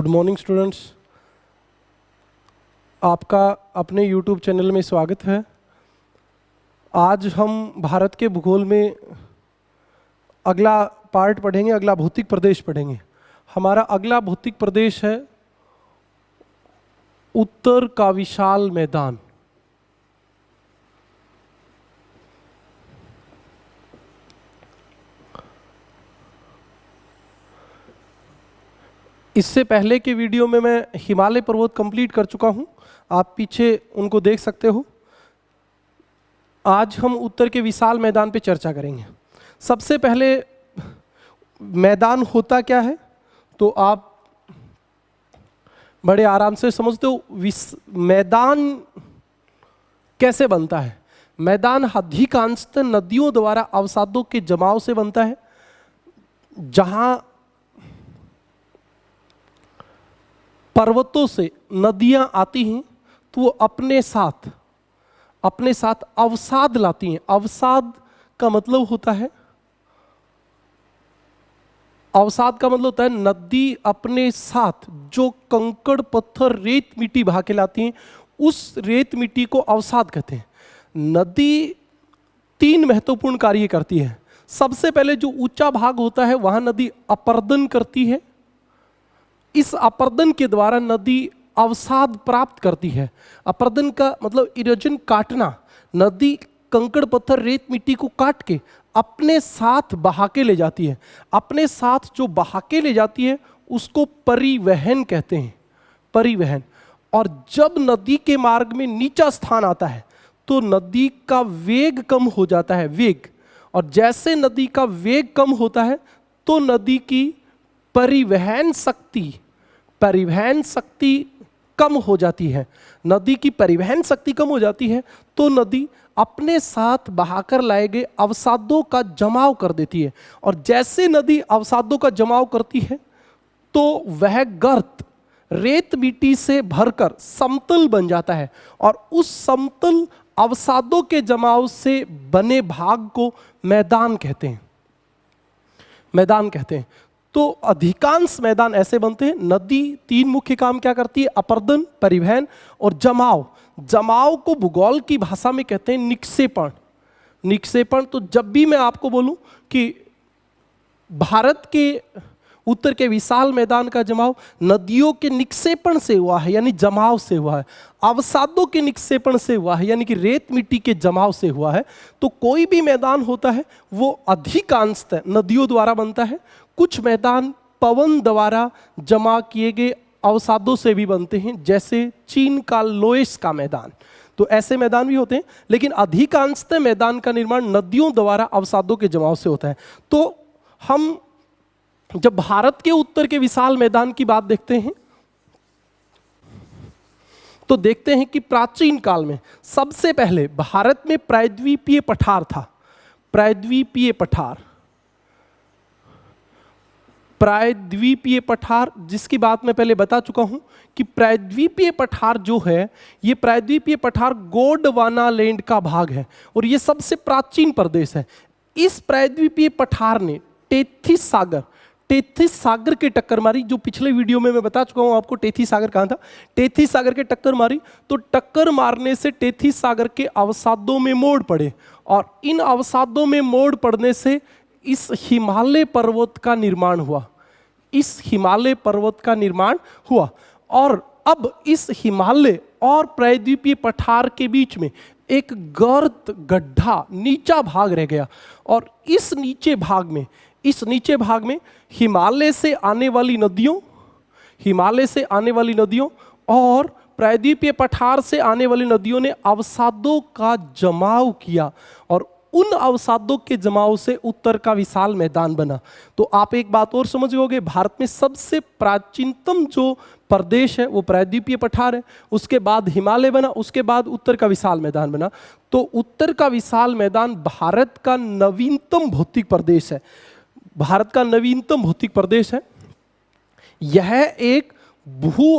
Good morning students, आपका अपने YouTube channel में स्वागत है। आज हम भारत के भूगोल में अगला पार्ट पढ़ेंगे, अगला भौतिक प्रदेश पढ़ेंगे। हमारा अगला भौतिक प्रदेश है उत्तर का विशाल मैदान। इससे पहले के वीडियो में मैं हिमालय पर्वत कंप्लीट कर चुका हूं, आप पीछे उनको देख सकते हो। आज हम उत्तर के विशाल मैदान पे चर्चा करेंगे। सबसे पहले मैदान होता क्या है तो आप बड़े आराम से समझते हो। मैदान कैसे बनता है? मैदान अधिकांशतः नदियों द्वारा अवसादों के जमाव से बनता है। जहां पर्वतों से नदियां आती हैं तो वो अपने साथ अवसाद लाती हैं। अवसाद का मतलब होता है नदी अपने साथ जो कंकड़ पत्थर रेत मिट्टी बहा के लाती हैं, उस रेत मिट्टी को अवसाद कहते हैं। नदी 3 महत्वपूर्ण कार्य करती है। सबसे पहले जो ऊंचा भाग होता है वहां नदी अपर्दन करती है। इस अपर्दन के द्वारा नदी अवसाद प्राप्त करती है। अपर्दन का मतलब इरोजन, काटना। नदी कंकड़ पत्थर रेत मिट्टी को काट के अपने साथ बहा के ले जाती है। अपने साथ जो बहा के ले जाती है उसको परिवहन कहते हैं, परिवहन। और जब नदी के मार्ग में नीचा स्थान आता है तो नदी का वेग कम हो जाता है, वेग। और जैसे नदी का वेग कम होता है तो नदी की परिवहन शक्ति कम हो जाती है। नदी की परिवहन शक्ति कम हो जाती है तो नदी अपने साथ बहाकर लाए गए अवसादों का जमाव कर देती है। और जैसे नदी अवसादों का जमाव करती है तो वह गर्त रेत मिट्टी से भरकर समतल बन जाता है। और उस समतल अवसादों के जमाव से बने भाग को मैदान कहते हैं, मैदान कहते हैं। तो अधिकांश मैदान ऐसे बनते हैं। नदी 3 मुख्य काम क्या करती है? अपर्दन, परिवहन और जमाव। जमाव को भूगोल की भाषा में कहते हैं निक्षेपण। निक्षेपण, तो जब भी मैं आपको बोलूं कि भारत के उत्तर के विशाल मैदान का जमाव नदियों के निक्षेपण से हुआ है, यानी जमाव से हुआ है, अवसादों के निक्षेपण से हुआ है, यानी कि रेत मिट्टी के जमाव से हुआ है, तो कोई भी मैदान होता है वो अधिकांशतः नदियों द्वारा बनता है। कुछ मैदान पवन द्वारा जमा किए गए अवसादों से भी बनते हैं, जैसे चीन का लोएस का मैदान। तो ऐसे मैदान भी होते हैं, लेकिन अधिकांशतः मैदान का निर्माण नदियों द्वारा अवसादों के जमाव से होता है। तो हम जब भारत के उत्तर के विशाल मैदान की बात देखते हैं तो देखते हैं कि प्राचीन काल में सबसे पहले भारत में प्रायद्वीपीय पठार था। प्रायद्वीपीय पठार जिसकी बात मैं पहले बता चुका हूं कि प्रायद्वीपीय पठार जो है, ये प्रायद्वीपीय पठार गोंडवाना लैंड का भाग है और ये सबसे प्राचीन प्रदेश है। इस प्रायद्वीपीय पठार ने टेथिस सागर के टक्कर मारी। जो पिछले वीडियो में मैं बता चुका हूं आपको टेथिस सागर कहां था। टेथिस सागर के टक्कर मारी तो टक्कर मारने से टेथिस सागर के अवसादों में मोड़ पड़े और इन अवसादों में मोड़ पड़ने से इस हिमालय पर्वत का निर्माण हुआ। और अब इस हिमालय और प्रायद्वीपीय पठार के बीच में एक गर्त गड्ढा, नीचा भाग रह गया। और इस नीचे भाग में हिमालय से आने वाली नदियों और प्रायद्वीपीय पठार से आने वाली नदियों ने अवसादों का जमाव किया और उन अवसादों के जमाव से उत्तर का विशाल मैदान बना। तो आप एक बात और समझ गए, भारत में सबसे प्राचीनतम जो प्रदेश है वो प्रायद्वीपीय पठार है, उसके बाद हिमालय बना, उसके बाद उत्तर का विशाल मैदान बना। तो उत्तर का विशाल मैदान भारत का नवीनतम भौतिक प्रदेश है। यह एक भू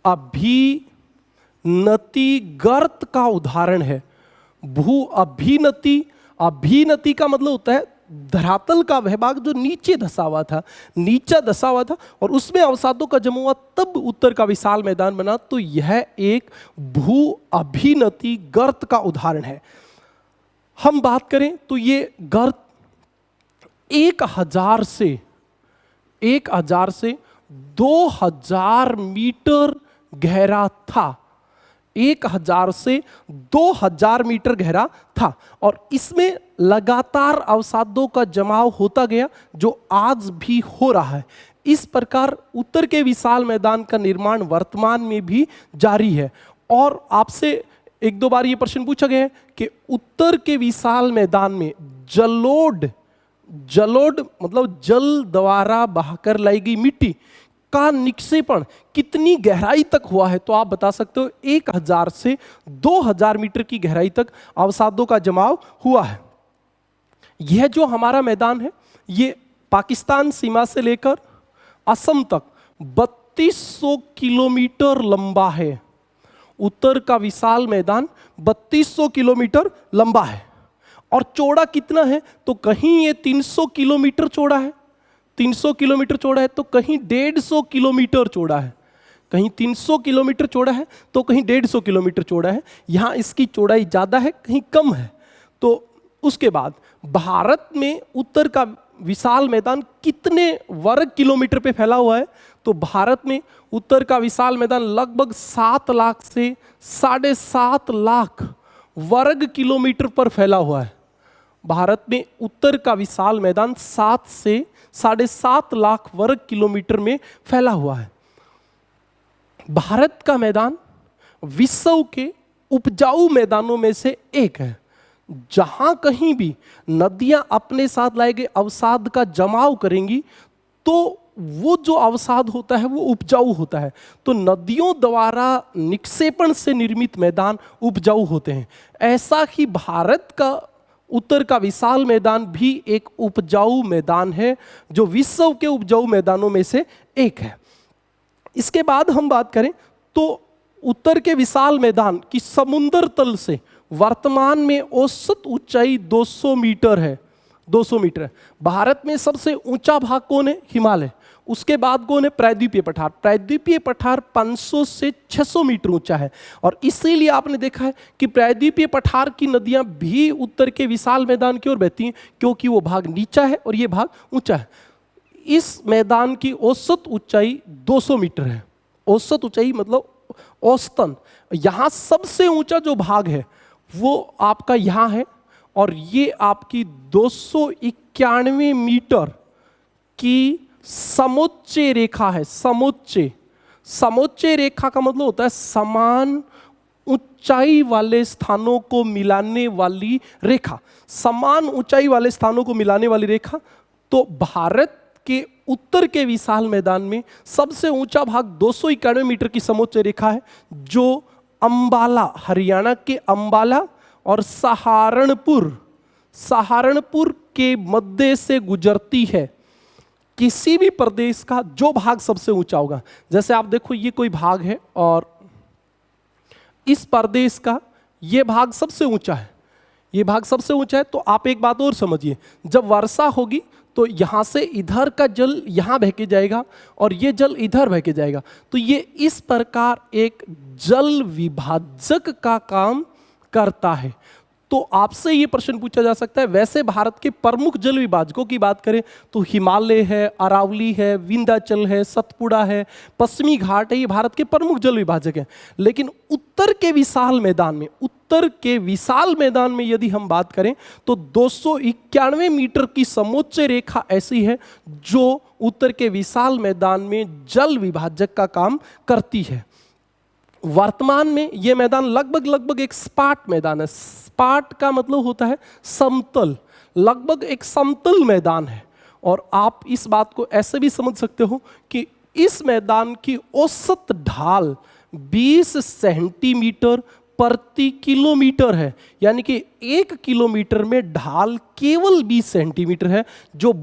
अभिनति गर्त का उदाहरण है। भू अभिनति का मतलब होता है धरातल का वह भाग जो नीचे धसा हुआ था, नीचा धसा हुआ था, और उसमें अवसादों का जमा हुआ, तब उत्तर का विशाल मैदान बना। तो यह एक भू अभिनति गर्त का उदाहरण है। हम बात करें तो ये गर्त 1000 से 2000 मीटर गहरा था। 1000 से 2000 मीटर गहरा था, और इसमें लगातार अवसादों का जमाव होता गया, जो आज भी हो रहा है। इस प्रकार उत्तर के विशाल मैदान का निर्माण वर्तमान में भी जारी है। और आपसे एक दो बार ये प्रश्न पूछा गया है कि उत्तर के विशाल मैदान में जलोढ़ मतलब जल द्वारा बहाकर लाई गई मिट्टी का निक्षेपण कितनी गहराई तक हुआ है। तो आप बता सकते हो 1000 से 2000 मीटर की गहराई तक अवसादों का जमाव हुआ है। यह जो हमारा मैदान है, ये पाकिस्तान सीमा से लेकर असम तक 3200 किलोमीटर लंबा है। उत्तर का विशाल मैदान 3200 किलोमीटर लंबा है। और चौड़ा कितना है? तो कहीं ये 300 किलोमीटर चौड़ा है, 300 किलोमीटर चौड़ा है, तो कहीं 150 किलोमीटर चौड़ा है, कहीं 300 किलोमीटर चौड़ा है, तो कहीं 150 किलोमीटर चौड़ा है। यहाँ इसकी चौड़ाई ज़्यादा है, कहीं कम है। तो उसके बाद भारत में उत्तर का विशाल मैदान कितने वर्ग किलोमीटर पे फैला हुआ है? तो भारत में उत्तर का विशाल मैदान लगभग 7 लाख से 7.5 लाख वर्ग किलोमीटर पर फैला हुआ है। भारत में उत्तर का विशाल मैदान 7 से 7.5 लाख वर्ग किलोमीटर में फैला हुआ है। भारत का मैदान विश्व के उपजाऊ मैदानों में से एक है। जहां कहीं भी नदियां अपने साथ लाए गए अवसाद का जमाव करेंगी, तो वो जो अवसाद होता है वो उपजाऊ होता है। तो नदियों द्वारा निक्षेपण से निर्मित मैदान उपजाऊ होते हैं। ऐसा ही भारत का उत्तर का विशाल मैदान भी एक उपजाऊ मैदान है, जो विश्व के उपजाऊ मैदानों में से एक है। इसके बाद हम बात करें तो उत्तर के विशाल मैदान की समुद्र तल से वर्तमान में औसत ऊंचाई 200 मीटर है। 200 मीटर है। भारत में सबसे ऊंचा भाग कौन है? हिमालय। उसके बाद कौन है? प्रायद्वीपीय पठार। प्रायद्वीपीय पठार 500 से 600 मीटर ऊंचा है, और इसीलिए आपने देखा है कि प्रायद्वीपीय पठार की नदियां भी उत्तर के विशाल मैदान की ओर बहती हैं, क्योंकि वो भाग नीचा है और ये भाग ऊंचा है। इस मैदान की औसत ऊंचाई 200 मीटर है। औसत ऊंचाई मतलब औसतन। यहाँ सबसे ऊंचा जो भाग है वो आपका यहाँ है, और ये आपकी 291 मीटर की समोच्चय रेखा है। समोच्चय रेखा का मतलब होता है समान ऊंचाई वाले स्थानों को मिलाने वाली रेखा। समान ऊंचाई वाले स्थानों को मिलाने वाली रेखा। तो भारत के उत्तर के विशाल मैदान में सबसे ऊंचा भाग 291 मीटर की समोच्चय रेखा है, जो अंबाला, हरियाणा के अंबाला और सहारनपुर के मध्य से गुजरती है। किसी भी प्रदेश का जो भाग सबसे ऊंचा होगा, जैसे आप देखो ये कोई भाग है और इस प्रदेश का ये भाग सबसे ऊंचा है, ये भाग सबसे ऊंचा है। तो आप एक बात और समझिए, जब वर्षा होगी तो यहां से इधर का जल यहां बह के जाएगा और ये जल इधर बह के जाएगा। तो ये इस प्रकार एक जल विभाजक का काम करता है। तो आपसे ये प्रश्न पूछा जा सकता है, वैसे भारत के प्रमुख जल विभाजकों की बात करें तो हिमालय है, अरावली है, विंध्याचल है, सतपुड़ा है, पश्चिमी घाट है, ये भारत के प्रमुख जल विभाजक हैं। लेकिन उत्तर के विशाल मैदान में यदि हम बात करें तो 291 मीटर की समोच्चय रेखा ऐसी है जो उत्तर के विशाल मैदान में जल विभाजक का काम करती है। वर्तमान में यह मैदान लगभग एक सपाट मैदान है। सपाट का मतलब होता है समतल, लगभग एक समतल मैदान है। और आप इस बात को ऐसे भी समझ सकते हो कि इस मैदान की औसत ढाल 20 सेंटीमीटर प्रति किलोमीटर है, यानी कि 1 किलोमीटर में ढाल केवल 20 सेंटीमीटर है, जो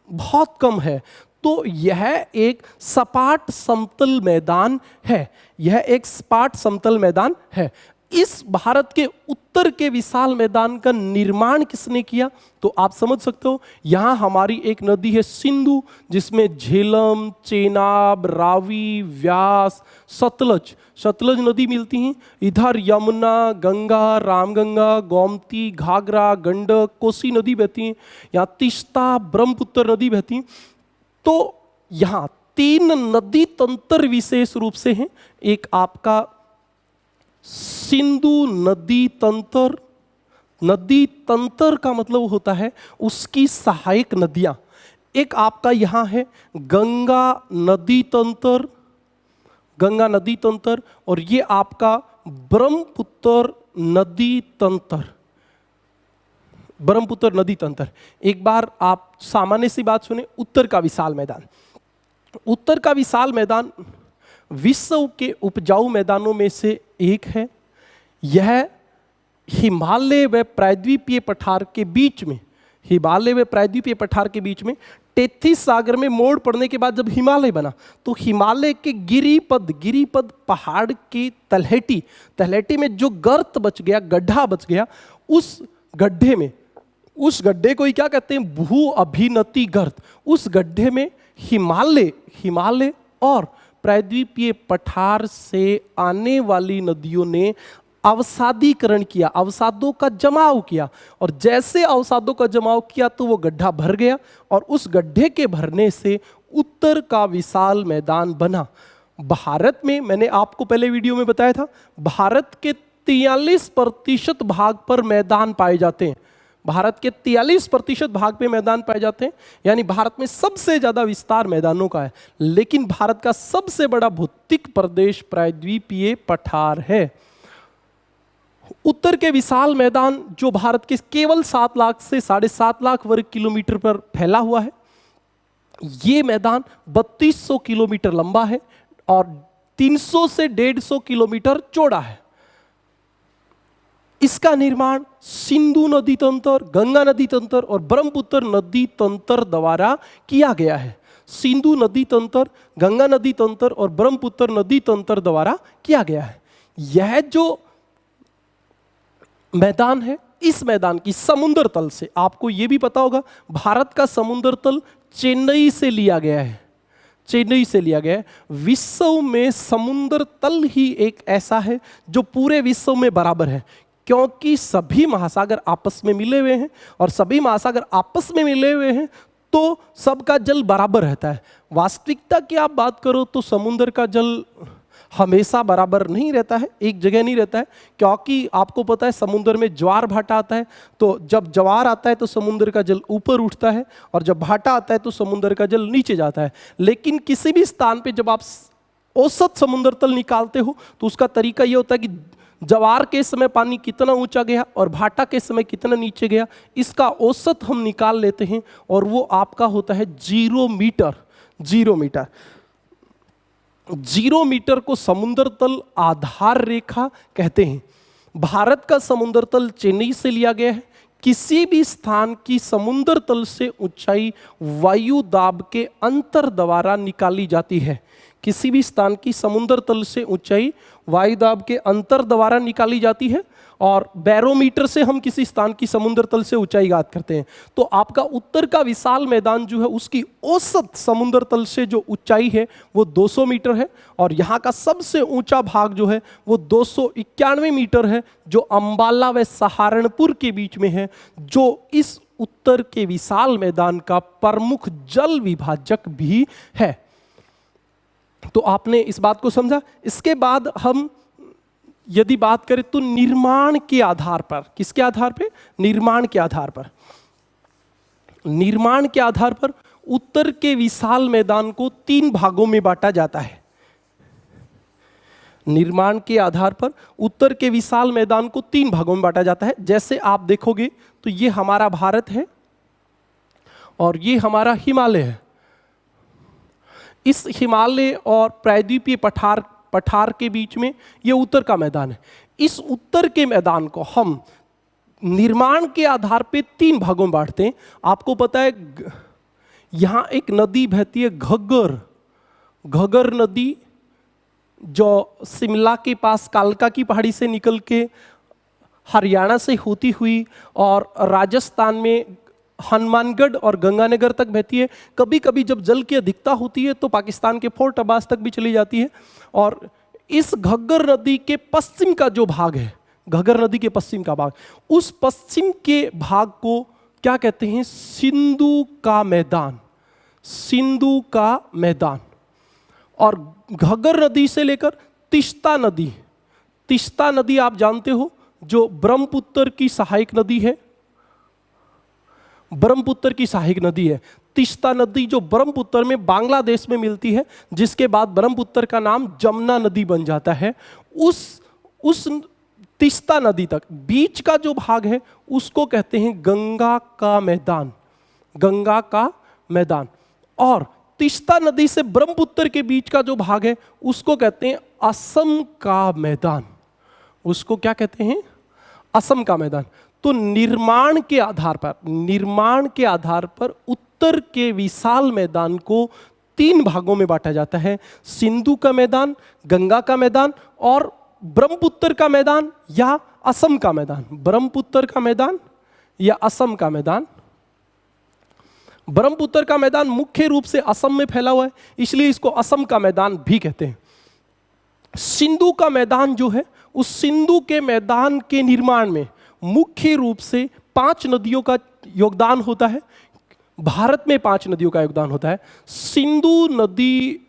बहुत कम है। तो यह एक सपाट समतल मैदान है, यह एक सपाट समतल मैदान है। इस भारत के उत्तर के विशाल मैदान का निर्माण किसने किया? तो आप समझ सकते हो, यहाँ हमारी एक नदी है सिंधु, जिसमें झेलम, चेनाब, रावी, व्यास, सतलज नदी मिलती हैं। इधर यमुना, गंगा, रामगंगा, गोमती, घाघरा, गंडक, कोसी नदी बहती हैं। यहाँ तीस्ता, ब्रह्मपुत्र नदी बहती हैं। तो यहाँ 3 नदी तंत्र विशेष रूप से हैं। एक आपका सिंधु नदी तंत्र। नदी तंत्र का मतलब होता है उसकी सहायक नदियां। एक आपका यहां है गंगा नदी तंत्र, गंगा नदी तंत्र, और ये आपका ब्रह्मपुत्र नदी तंत्र, ब्रह्मपुत्र नदी तंत्र। एक बार आप सामान्य सी बात सुने, उत्तर का विशाल मैदान। उत्तर का विशाल मैदान विश्व के उपजाऊ मैदानों में से एक है। यह हिमालय व प्रायद्वीपीय पठार के बीच में, हिमालय व प्रायद्वीपीय पठार के बीच में 33 सागर में मोड़ पड़ने के बाद जब हिमालय बना, तो हिमालय के गिरिपद पहाड़ की तलहटी में जो गर्त बच गया, गड्ढा बच गया, उस गड्ढे को ही क्या कहते हैं? भू अभिनति गर्त। उस गड्ढे में हिमालय और प्रायद्वीपीय पठार से आने वाली नदियों ने अवसादीकरण किया, अवसादों का जमाव किया, और जैसे अवसादों का जमाव किया तो वो गड्ढा भर गया, और उस गड्ढे के भरने से उत्तर का विशाल मैदान बना। भारत में, मैंने आपको पहले वीडियो में बताया था, भारत के 43% भाग पर मैदान पाए जाते हैं। भारत के 43% भाग पे मैदान पाए जाते हैं, यानी भारत में सबसे ज्यादा विस्तार मैदानों का है। लेकिन भारत का सबसे बड़ा भौतिक प्रदेश प्रायद्वीपीय पठार है। उत्तर के विशाल मैदान जो भारत के केवल 7 लाख से 7.5 लाख वर्ग किलोमीटर पर फैला हुआ है, ये मैदान 3200 किलोमीटर लंबा है और 300 से 150 किलोमीटर चौड़ा है। इसका निर्माण सिंधु नदी तंत्र, गंगा नदी तंत्र और ब्रह्मपुत्र नदी तंत्र द्वारा किया गया है। सिंधु नदी तंत्र, गंगा नदी तंत्र और ब्रह्मपुत्र नदी तंत्र द्वारा किया गया है। यह जो मैदान है, इस मैदान की समुद्र तल से, आपको यह भी पता होगा, भारत का समुद्र तल चेन्नई से लिया गया है। चेन्नई से लिया गया है। विश्व में समुद्र तल ही एक ऐसा है जो पूरे विश्व में बराबर है, क्योंकि सभी महासागर आपस में मिले हुए हैं, और सभी महासागर आपस में मिले हुए हैं तो सबका जल बराबर रहता है। वास्तविकता की आप बात करो तो समुद्र का जल हमेशा बराबर नहीं रहता है, एक जगह नहीं रहता है, क्योंकि आपको पता है समुद्र में ज्वार भाटा आता है, तो जब ज्वार आता है तो समुद्र का जल ऊपर उठता है, और जब भाटा आता है तो समुद्र का जल नीचे जाता है। लेकिन किसी भी स्थान पे जब आप औसत समुद्र तल निकालते हो तो उसका तरीका ये होता है कि ज्वार के समय पानी कितना ऊंचा गया और भाटा के समय कितना नीचे गया, इसका औसत हम निकाल लेते हैं, और वो आपका होता है 0 मीटर। 0 मीटर को समुद्र तल आधार रेखा कहते हैं। भारत का समुद्र तल चेन्नई से लिया गया है। किसी भी स्थान की समुद्र तल से ऊंचाई वायु दाब के अंतर द्वारा निकाली जाती है। किसी भी स्थान की समुद्र तल से ऊंचाई वायु दाब के अंतर द्वारा निकाली जाती है, और बैरोमीटर से हम किसी स्थान की समुद्र तल से ऊंचाई ज्ञात करते हैं। तो आपका उत्तर का विशाल मैदान जो है, उसकी औसत समुद्र तल से जो ऊंचाई है वो 200 मीटर है, और यहाँ का सबसे ऊंचा भाग जो है वो 291 मीटर है, जो अंबाला व सहारनपुर के बीच में है, जो इस उत्तर के विशाल मैदान का प्रमुख जल विभाजक भी है। तो आपने इस बात को समझा। इसके बाद हम यदि बात करें तो निर्माण के आधार पर, किसके आधार पे? निर्माण के आधार पर। निर्माण के आधार पर उत्तर के विशाल मैदान को 3 भागों में बांटा जाता है। निर्माण के आधार पर उत्तर के विशाल मैदान को 3 भागों में बांटा जाता है। जैसे आप देखोगे तो ये हमारा भारत है और ये हमारा हिमालय है। इस हिमालय और प्रायद्वीपीय पठार के बीच में ये उत्तर का मैदान है। इस उत्तर के मैदान को हम निर्माण के आधार पे 3 भागों में बांटते हैं। आपको पता है यहाँ एक नदी बहती है घग्गर नदी, जो शिमला के पास कालका की पहाड़ी से निकल के हरियाणा से होती हुई और राजस्थान में हनुमानगढ़ और गंगानगर तक बहती है। कभी कभी जब जल की अधिकता होती है तो पाकिस्तान के फोर्ट अब्बास तक भी चली जाती है। और इस घग्गर नदी के पश्चिम का जो भाग है, घग्गर नदी के पश्चिम का भाग, उस पश्चिम के भाग को क्या कहते हैं? सिंधु का मैदान, सिंधु का मैदान। और घग्गर नदी से लेकर तीस्ता नदी, तीस्ता नदी आप जानते हो जो ब्रह्मपुत्र की सहायक नदी है, ब्रह्मपुत्र की सहायक नदी है। तीस्ता नदी जो ब्रह्मपुत्र में बांग्लादेश में मिलती है, जिसके बाद ब्रह्मपुत्र का नाम जमुना नदी बन जाता है। उस तीस्ता नदी तक बीच का जो भाग है उसको कहते हैं गंगा का मैदान, गंगा का मैदान। और तीस्ता नदी से ब्रह्मपुत्र के बीच का जो भाग है उसको कहते हैं असम का मैदान, उसको क्या कहते हैं? असम का मैदान। तो निर्माण के आधार पर, निर्माण के आधार पर उत्तर के विशाल मैदान को 3 भागों में बांटा जाता है: सिंधु का मैदान, गंगा का मैदान और ब्रह्मपुत्र का मैदान या असम का मैदान। ब्रह्मपुत्र का मैदान या असम का मैदान। ब्रह्मपुत्र का मैदान मुख्य रूप से असम में फैला हुआ है, इसलिए इसको असम का मैदान भी कहते हैं। सिंधु का मैदान जो है, उस सिंधु के मैदान के निर्माण में मुख्य रूप से 5 नदियों का योगदान होता है। भारत में 5 नदियों का योगदान होता है। सिंधु नदी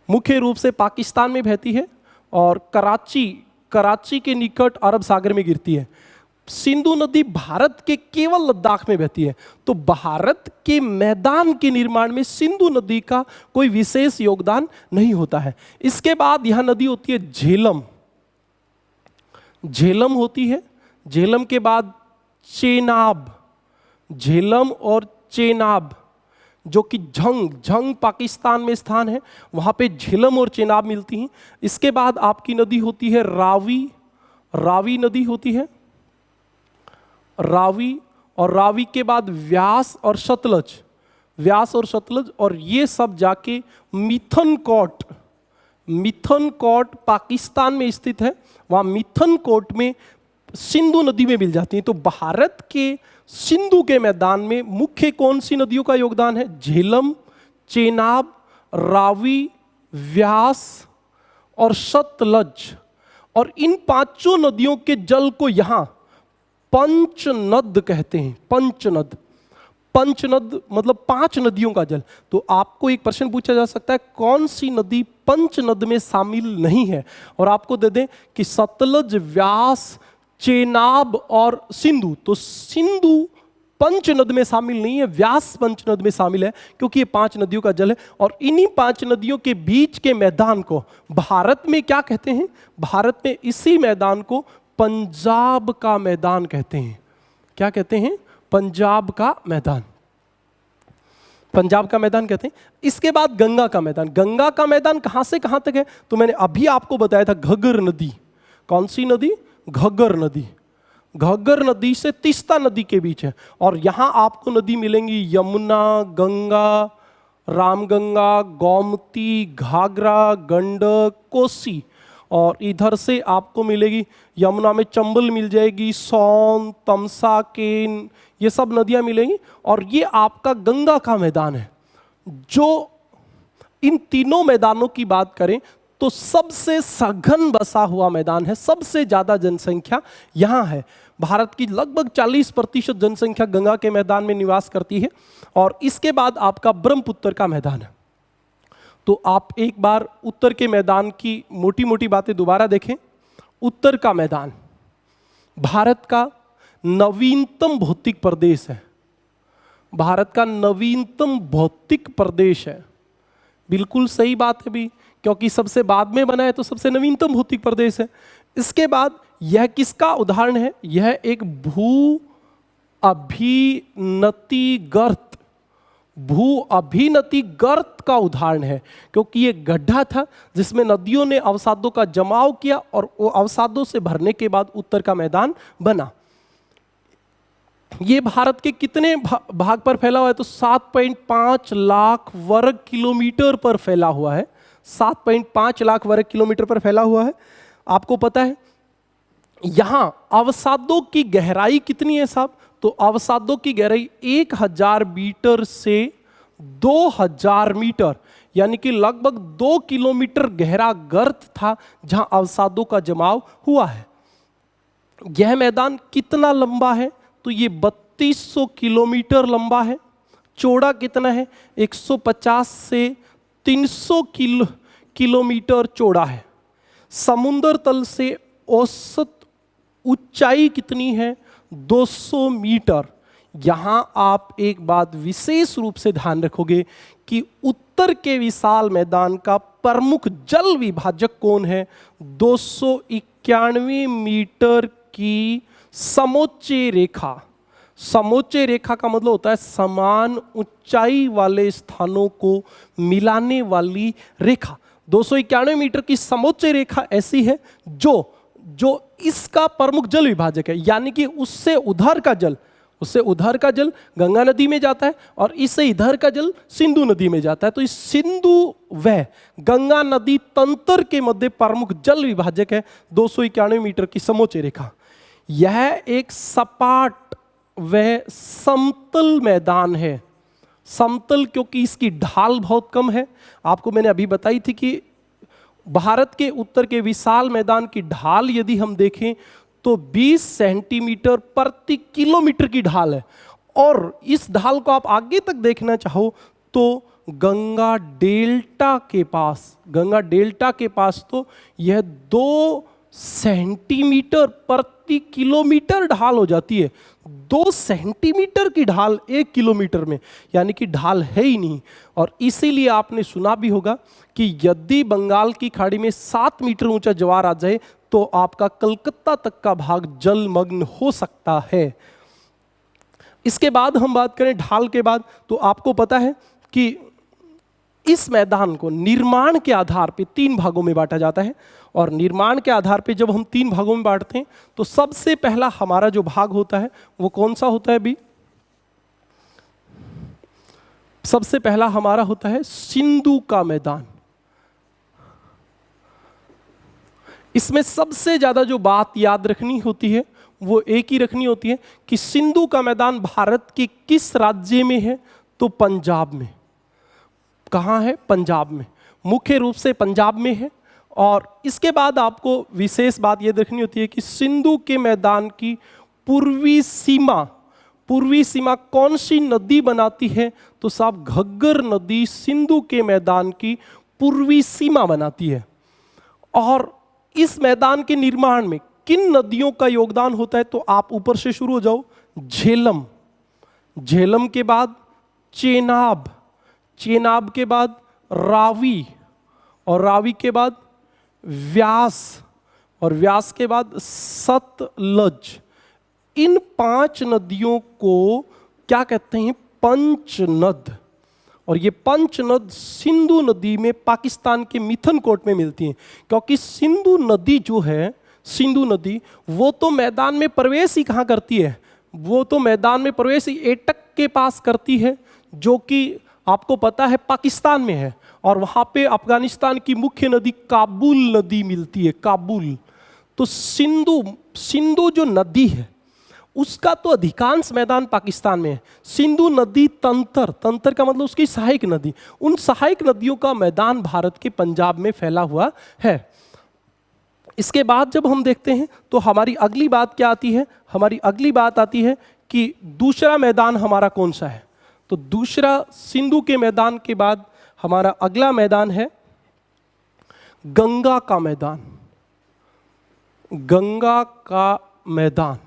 मुख्य रूप से पाकिस्तान में बहती है और कराची के निकट अरब सागर में गिरती है। सिंधु नदी भारत के केवल लद्दाख में बहती है। तो भारत के मैदान के निर्माण में सिंधु नदी का कोई विशेष योगदान नहीं होता है। इसके बाद यह नदी होती है झेलम, झेलम होती है। झेलम के बाद चेनाब, झेलम और चेनाब, जो कि झंग पाकिस्तान में स्थान है, वहां पे झेलम और चेनाब मिलती हैं। इसके बाद आपकी नदी होती है रावी, रावी नदी होती है, रावी। और रावी के बाद व्यास और सतलज, व्यास और सतलज। और ये सब जाके मिथनकोट, मिथनकोट पाकिस्तान में स्थित है, वहाँ मिथनकोट में सिंधु नदी में मिल जाती है। तो भारत के सिंधु के मैदान में मुख्य कौन सी नदियों का योगदान है? झेलम, चेनाब, रावी, व्यास और सतलज। और इन 5 नदियों के जल को यहाँ पंचनद कहते हैं। पंचनद, पंचनद मतलब 5 नदियों का जल। तो आपको एक प्रश्न पूछा जा सकता है, कौन सी नदी पंचनद में शामिल नहीं है? और आपको दे दें कि सतलज, व्यास, चेनाब और सिंधु। तो सिंधु पंचनद में शामिल नहीं है, व्यास पंचनद में शामिल है, क्योंकि ये 5 नदियों का जल है। और इन्हीं 5 नदियों के बीच के मैदान को भारत में क्या कहते हैं? भारत में इसी मैदान को पंजाब का मैदान कहते हैं। क्या कहते हैं? पंजाब का मैदान, पंजाब का मैदान कहते हैं। इसके बाद गंगा का मैदान। गंगा का मैदान कहां से कहां तक है? तो मैंने अभी आपको बताया था, घग्गर नदी। कौन सी नदी? घग्गर नदी। घग्गर नदी से तीस्ता नदी के बीच है। और यहां आपको नदी मिलेंगी यमुना, गंगा, रामगंगा, गोमती, घाघरा, गंडक, कोसी। और इधर से आपको मिलेगी, यमुना में चंबल मिल जाएगी, सोन, तमसा, केन, ये सब नदियां मिलेंगी। और ये आपका गंगा का मैदान है। जो इन तीनों मैदानों की बात करें तो सबसे सघन बसा हुआ मैदान है, सबसे ज्यादा जनसंख्या यहाँ है। भारत की लगभग 40% जनसंख्या गंगा के मैदान में निवास करती है। और इसके बाद आपका ब्रह्मपुत्र का मैदान है। तो आप एक बार उत्तर के मैदान की मोटी मोटी बातें दोबारा देखें। उत्तर का मैदान भारत का नवीनतम भौतिक प्रदेश है, भारत का नवीनतम भौतिक प्रदेश है। बिल्कुल सही बात है भी, क्योंकि सबसे बाद में बना है तो सबसे नवीनतम भौतिक प्रदेश है। इसके बाद यह किसका उदाहरण है? यह एक भू अभिनति गर्त, भू अभिनति गर्त का उदाहरण है। क्योंकि ये गड्ढा था जिसमें नदियों ने अवसादों का जमाव किया और वो अवसादों से भरने के बाद उत्तर का मैदान बना। ये भारत के कितने भाग पर फैला हुआ है? तो 7.5 लाख वर्ग किलोमीटर पर फैला हुआ है, 7.5 लाख वर्ग किलोमीटर पर फैला हुआ है। आपको पता है यहां अवसादों की गहराई कितनी है साहब? तो अवसादों की गहराई 1000 मीटर से 2000 मीटर, यानी कि लगभग 2 किलोमीटर गहरा गर्त था जहां अवसादों का जमाव हुआ है। यह मैदान कितना लंबा है? तो ये 3200 किलोमीटर लंबा है। चौड़ा कितना है? 150 से 300 किलोमीटर चौड़ा है। समुद्र तल से औसत ऊंचाई कितनी है? 200 मीटर। यहां आप एक बात विशेष रूप से ध्यान रखोगे कि उत्तर के विशाल मैदान का प्रमुख जल विभाजक कौन है? 291 मीटर की समोच्च रेखा। समोच्च रेखा का मतलब होता है समान ऊंचाई वाले स्थानों को मिलाने वाली रेखा। 291 मीटर की समोच्च रेखा ऐसी है जो इसका प्रमुख जल विभाजक है, यानी कि उससे उधर का जल गंगा नदी में जाता है और इससे इधर का जल सिंधु नदी में जाता है। तो इस सिंधु व गंगा नदी तंत्र के मध्य प्रमुख जल विभाजक है 291 मीटर की समोच्च रेखा। यह एक सपाट व समतल मैदान है। समतल क्योंकि इसकी ढाल बहुत कम है। आपको मैंने अभी बताई थी कि भारत के उत्तर के विशाल मैदान की ढाल यदि हम देखें तो 20 सेंटीमीटर प्रति किलोमीटर की ढाल है, और इस ढाल को आप आगे तक देखना चाहो तो गंगा डेल्टा के पास तो यह 2 सेंटीमीटर प्रति किलोमीटर ढाल हो जाती है। 2 सेंटीमीटर की ढाल 1 किलोमीटर में, यानी कि ढाल है ही नहीं। और इसीलिए आपने सुना भी होगा कि यदि बंगाल की खाड़ी में 7 मीटर ऊंचा ज्वार आ जाए तो आपका कलकत्ता तक का भाग जलमग्न हो सकता है। इसके बाद हम बात करें ढाल के बाद, तो आपको पता है कि इस मैदान को निर्माण के आधार पे 3 भागों में बांटा जाता है। और निर्माण के आधार पे जब हम 3 भागों में बांटते हैं तो सबसे पहला हमारा जो भाग होता है वो कौन सा होता है? भी सबसे पहला हमारा होता है सिंधु का मैदान। इसमें सबसे ज्यादा जो बात याद रखनी होती है वो एक ही रखनी होती है कि सिंधु का मैदान भारत के किस राज्य में है? तो पंजाब में। कहाँ है? पंजाब में, मुख्य रूप से पंजाब में है। और इसके बाद आपको विशेष बात यह देखनी होती है कि सिंधु के मैदान की पूर्वी सीमा कौन सी नदी बनाती है? तो साहब घग्गर नदी सिंधु के मैदान की पूर्वी सीमा बनाती है। और इस मैदान के निर्माण में किन नदियों का योगदान होता है? तो आप ऊपर से शुरू हो जाओ। झेलम के बाद चेनाब के बाद रावी, और रावी के बाद व्यास, और व्यास के बाद सतलज। इन 5 नदियों को क्या कहते हैं? पंचनद। और ये पंचनद सिंधु नदी में पाकिस्तान के मिथनकोट में मिलती हैं, क्योंकि सिंधु नदी जो है, सिंधु नदी वो तो मैदान में प्रवेश ही कहाँ करती है? वो तो मैदान में प्रवेश ही एटक के पास करती है, जो कि आपको पता है पाकिस्तान में है। और वहाँ पे अफगानिस्तान की मुख्य नदी काबुल नदी मिलती है, काबुल। तो सिंधु जो नदी है उसका तो अधिकांश मैदान पाकिस्तान में है। सिंधु नदी तंत्र का मतलब उसकी सहायक नदी, उन सहायक नदियों का मैदान भारत के पंजाब में फैला हुआ है। इसके बाद जब हम देखते हैं तो हमारी अगली बात क्या आती है? हमारी अगली बात आती है कि दूसरा मैदान हमारा कौन सा है? तो दूसरा सिंधु के मैदान के बाद हमारा अगला मैदान है गंगा का मैदान। गंगा का मैदान,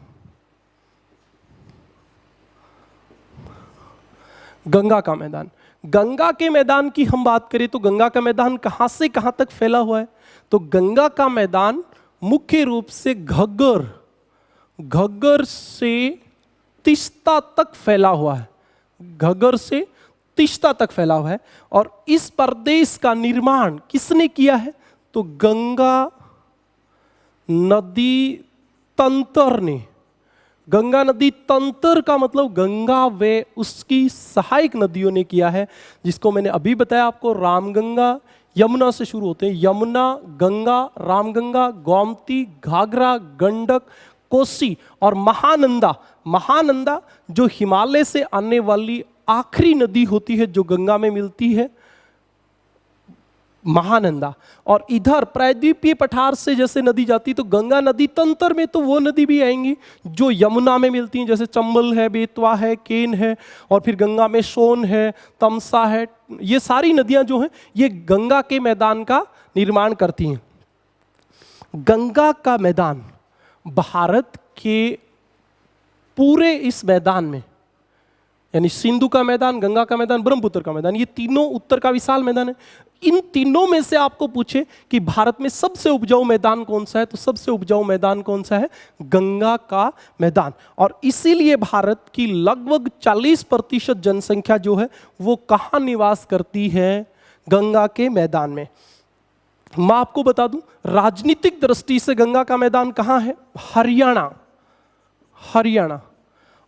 गंगा का मैदान। गंगा के मैदान की हम बात करें तो गंगा का मैदान कहां से कहां तक फैला हुआ है? तो गंगा का मैदान मुख्य रूप से घग्गर से तीस्ता तक फैला हुआ है। घग्गर से तीस्ता तक फैला हुआ है। और इस प्रदेश का निर्माण किसने किया है? तो गंगा नदी तंत्र ने। गंगा नदी तंत्र का मतलब गंगा व उसकी सहायक नदियों ने किया है, जिसको मैंने अभी बताया आपको, रामगंगा, यमुना से शुरू होते हैं। यमुना, गंगा, रामगंगा, गोमती, घाघरा, गंडक, कोसी और महानंदा। महानंदा जो हिमालय से आने वाली आखिरी नदी होती है जो गंगा में मिलती है, महानंदा। और इधर प्रायद्वीपीय पठार से जैसे नदी जाती तो गंगा नदी तंत्र में तो वो नदी भी आएंगी जो यमुना में मिलती हैं, जैसे चंबल है, बेतवा है, केन है, और फिर गंगा में सोन है, तमसा है। ये सारी नदियां जो हैं ये गंगा के मैदान का निर्माण करती हैं। गंगा का मैदान भारत के पूरे इस मैदान में, यानी सिंधु का मैदान, गंगा का मैदान, ब्रह्मपुत्र का मैदान, ये तीनों उत्तर का विशाल मैदान है। इन तीनों में से आपको पूछे कि भारत में सबसे उपजाऊ मैदान कौन सा है, तो सबसे उपजाऊ मैदान कौन सा है? गंगा का मैदान। और इसीलिए भारत की लगभग 40% जनसंख्या जो है वो कहाँ निवास करती है? गंगा के मैदान में। मैं आपको बता दूं, राजनीतिक दृष्टि से गंगा का मैदान कहाँ है? हरियाणा। हरियाणा